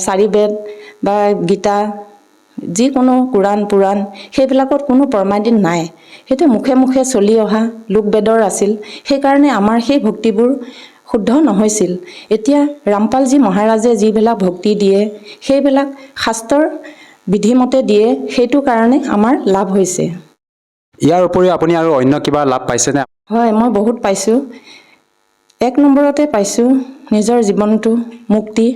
4 বেদ বা গীতা যিকোনো কোৰাণ পুৰাণ সেইবিলাকত কোনো প্ৰমাণিত নাই। সেইটো মুখে মুখে চলি অহা লোকবেদৰ আছিল। সেইকাৰণে আমাৰ সেই ভক্তিবোৰ শুদ্ধ নহৈছিল। এতিয়া ৰামপালজী মহাৰাজে যিবিলাক ভক্তি দিয়ে সেইবিলাক শাস্ত্ৰৰ বিধিমতে দিয়ে, সেইটো কাৰণে আমাৰ লাভ হৈছে। ইয়াৰ উপৰিও আপুনি আৰু অন্য কিবা লাভ পাইছেনে? হয়, মই বহুত পাইছোঁ। 1 নম্বৰতে পাইছোঁ নিজৰ জীৱনটো মুক্তি।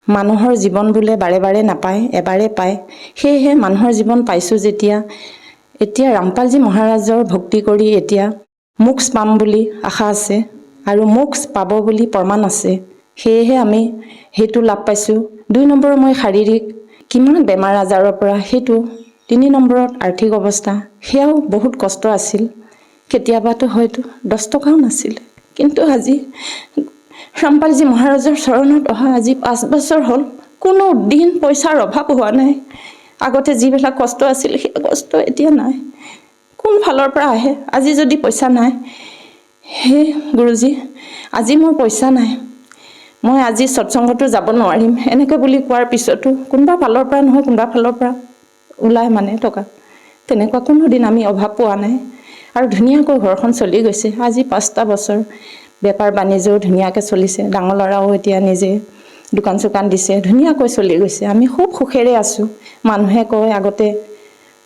মানুহৰ জীৱন বোলে বাৰে বাৰে নাপায়, এবাৰে পায়। সেয়েহে মানুহৰ জীৱন পাইছোঁ যেতিয়া, এতিয়া ৰামপালজী মহাৰাজৰ ভক্তি কৰি এতিয়া মোক্ষ পাম বুলি আশা আছে আৰু মোক্ষ পাব বুলি প্ৰমাণ আছে। সেয়েহে আমি সেইটো লাভ পাইছোঁ। 2 নম্বৰ, মই শাৰীৰিক কিমান বেমাৰ আজাৰৰ পৰা সেইটো। 3 নম্বৰত আৰ্থিক অৱস্থা, সেয়াও বহুত কষ্ট আছিল। কেতিয়াবাতো হয়তো 10 টকাও নাছিল। কিন্তু আজি ৰামপালজী মহাৰাজৰ চৰণত অহা আজি 5 বছৰ হ'ল, কোনো দিন পইচাৰ অভাৱ হোৱা নাই। আগতে যিবিলাক কষ্ট আছিল সেই কষ্ট এতিয়া নাই। কোন ফালৰ পৰা আহে? আজি যদি পইচা নাই, হে গুৰুজী আজি মোৰ পইচা নাই, মই আজি সৎসংগতো যাব নোৱাৰিম, এনেকৈ বুলি কোৱাৰ পিছতো কোনোবা ফালৰ পৰা নহয় কোনোবা ফালৰ পৰা ওলাই মানে টকা। তেনেকুৱা কোনো দিন আমি অভাৱ পোৱা নাই আৰু ধুনীয়াকৈ ঘৰখন চলি গৈছে। আজি 5টা বছৰ বেপাৰ বাণিজ্যও ধুনীয়াকৈ চলিছে। ডাঙৰ ল'ৰাও এতিয়া নিজে দোকান চোকান দিছে, ধুনীয়াকৈ চলি গৈছে। আমি খুব সুখেৰে আছোঁ। মানুহে কয় আগতে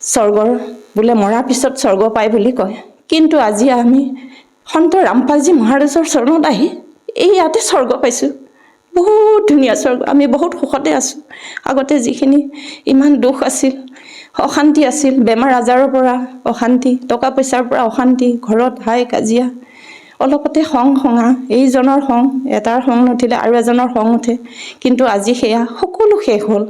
স্বৰ্গৰ বোলে মৰাৰ পিছত স্বৰ্গ পায় বুলি কয়, কিন্তু আজি আমি সন্ত ৰামপালজী মহাৰাজৰ চৰণত আহি এই ইয়াতে স্বৰ্গ পাইছোঁ। বহুত ধুনীয়া স্বৰ্গ। আমি বহুত সুখতে আছোঁ। আগতে যিখিনি ইমান দুখ আছিল, অশান্তি আছিল, বেমাৰ আজাৰৰ পৰা অশান্তি, টকা পইচাৰ পৰা অশান্তি, ঘৰত হাই কাজিয়া, অলপতে খঙা, এইজনৰ খং, এটাৰ খং নুঠিলে আৰু এজনৰ খং উঠে। কিন্তু আজি সেয়া সকলো শেষ হ'ল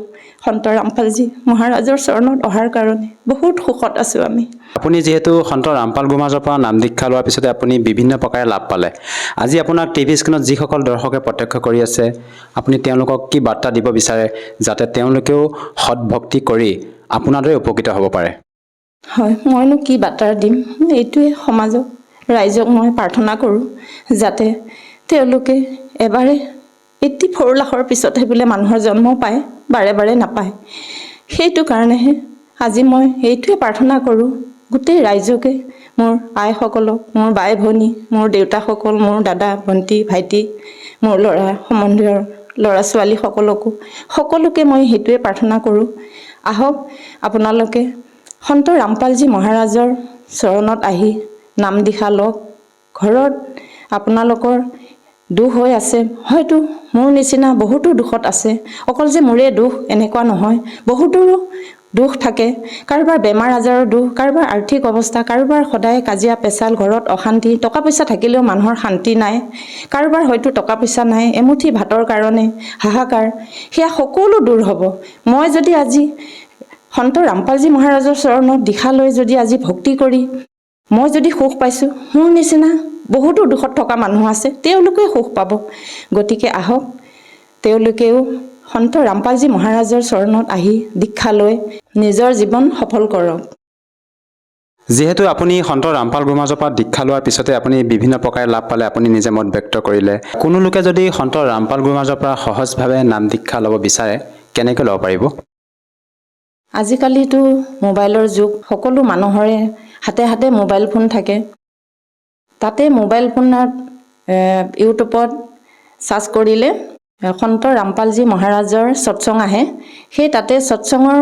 সন্ত ৰামপালজী মহাৰাজৰ চৰণত অহাৰ কাৰণে। বহুত সুখত আছোঁ আমি। আপুনি যিহেতু সন্ত ৰামপাল গুৰুমহাৰাজৰ পৰা নাম দীক্ষা লোৱাৰ পিছতে আপুনি বিভিন্ন প্ৰকাৰে লাভ পালে। আজি আপোনাক টিভি স্ক্ৰীণত যিসকল দৰ্শকে প্ৰত্যক্ষ কৰি আছে, আপুনি তেওঁলোকক কি বাৰ্তা দিব বিচাৰে যাতে তেওঁলোকেও সৎভক্তি কৰি আপোনাৰ দৰে উপকৃত হ'ব পাৰে? হয়, মইনো কি বাৰ্তা দিম? এইটোৱে সমাজক, ৰাইজক মই প্ৰাৰ্থনা কৰোঁ যাতে তেওঁলোকে এবাৰে 84 লাখৰ পিছতহে বোলে মানুহৰ জন্ম পায়, বাৰে বাৰে নাপায়। সেইটো কাৰণেহে আজি মই এইটোৱে প্ৰাৰ্থনা কৰোঁ গোটেই ৰাইজকে, মোৰ আইসকলক, মোৰ বাই ভনী, মোৰ দেউতাসকল, মোৰ দাদা ভণ্টি ভাইটি, মোৰ ল'ৰা সম্বন্ধীয় ল'ৰা ছোৱালীসকলকো, সকলোকে মই সেইটোৱে প্ৰাৰ্থনা কৰোঁ। আহক আপোনালোকে সন্ত ৰামপালজী মহাৰাজৰ চৰণত আহি নাম দীক্ষা লওক। ঘৰত আপোনালোকৰ দুখ হৈ আছে, হয়তো মোৰ নিচিনা বহুতো দুখত আছে। অকল যে মোৰে দুখ এনেকুৱা নহয়, বহুতৰো দুখ থাকে। কাৰোবাৰ বেমাৰ আজাৰৰ দুখ, কাৰোবাৰ আৰ্থিক অৱস্থা, কাৰোবাৰ সদায় কাজিয়া পেচাল, ঘৰত অশান্তি, টকা পইচা থাকিলেও মানুহৰ শান্তি নাই, কাৰোবাৰ হয়তো টকা পইচা নাই, এমুঠি ভাতৰ কাৰণে হাহাকাৰ, সেয়া সকলো দূৰ হ'ব। মই যদি আজি সন্ত ৰামপালজী মহাৰাজৰ চৰণত দীক্ষা লৈ যদি আজি ভক্তি কৰি মই যদি সুখ পাইছোঁ, মোৰ নিচিনা বহুতো দুখত থকা মানুহ আছে, তেওঁলোকে সুখ পাব। গতিকে আহক তেওঁলোকেও সন্ত ৰামপালজী মহাৰাজৰ চৰণত আহি দীক্ষা লৈ নিজৰ জীৱন সফল কৰক। যিহেতু আপুনি সন্ত ৰামপাল গুৰুমহাৰাজৰ পৰা দীক্ষা লোৱাৰ পিছতে আপুনি বিভিন্ন প্ৰকাৰে লাভ পালে, আপুনি নিজে মত ব্যক্ত কৰিলে। কোনো লোকে যদি সন্ত ৰামপাল গুৰুমহাৰাজৰ পৰা সহজভাৱে নাম দীক্ষা ল'ব বিচাৰে, কেনেকৈ ল'ব পাৰিব? আজিকালিতো মোবাইলৰ যুগ, সকলো মানুহৰে হাতে হাতে মোবাইল ফোন থাকে। তাতে মোবাইল ফোনত ইউটিউবত চাৰ্চ কৰিলে সন্ত ৰামপালজী মহাৰাজৰ সৎসং আহে। সেই তাতে সৎসঙৰ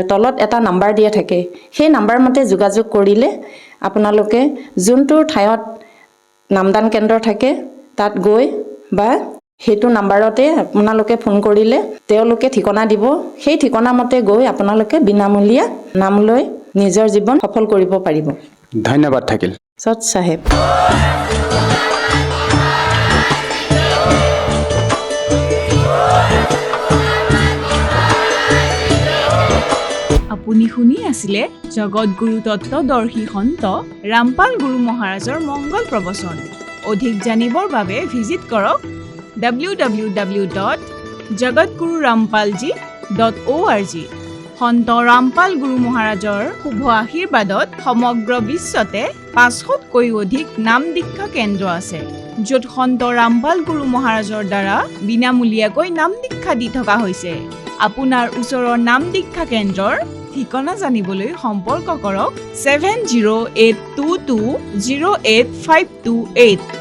তলত এটা নাম্বাৰ দিয়া থাকে। সেই নাম্বাৰ মতে যোগাযোগ কৰিলে আপোনালোকে যোনটো ঠাইত নামদান কেন্দ্ৰ থাকে তাত গৈ বা সেইটো নাম্বাৰতে আপোনালোকে ফোন কৰিলে তেওঁলোকে ঠিকনা দিব। সেই ঠিকনা মতে গৈ আপোনালোকে বিনামূলীয়া নাম লৈ নিজৰ জীৱন সফল কৰিব পাৰিব। ধন্যবাদ থাকিল। সৎ চাহেব। আপুনি শুনি আছিলে জগতগুৰু তত্ত্বদৰ্শী সন্ত ৰামপাল গুৰু মহাৰাজৰ মংগল প্ৰবচন। অধিক জানিবৰ বাবে ভিজিট কৰক www.jagatgururampalji.org। সন্ত ৰামপাল গুৰু মহাৰাজৰ শুভ আশীৰ্বাদত সমগ্ৰ বিশ্বতে 500তকৈ অধিক নাম দীক্ষা কেন্দ্ৰ আছে। য'ত সন্ত ৰামপাল গুৰু মহাৰাজৰ দ্বাৰা বিনামূলীয়াকৈ নাম দীক্ষা দি থকা হৈছে। আপোনাৰ ওচৰৰ নাম দীক্ষা কেন্দ্ৰৰ ঠিকনা জানিবলৈ সম্পৰ্ক কৰক 7082208528।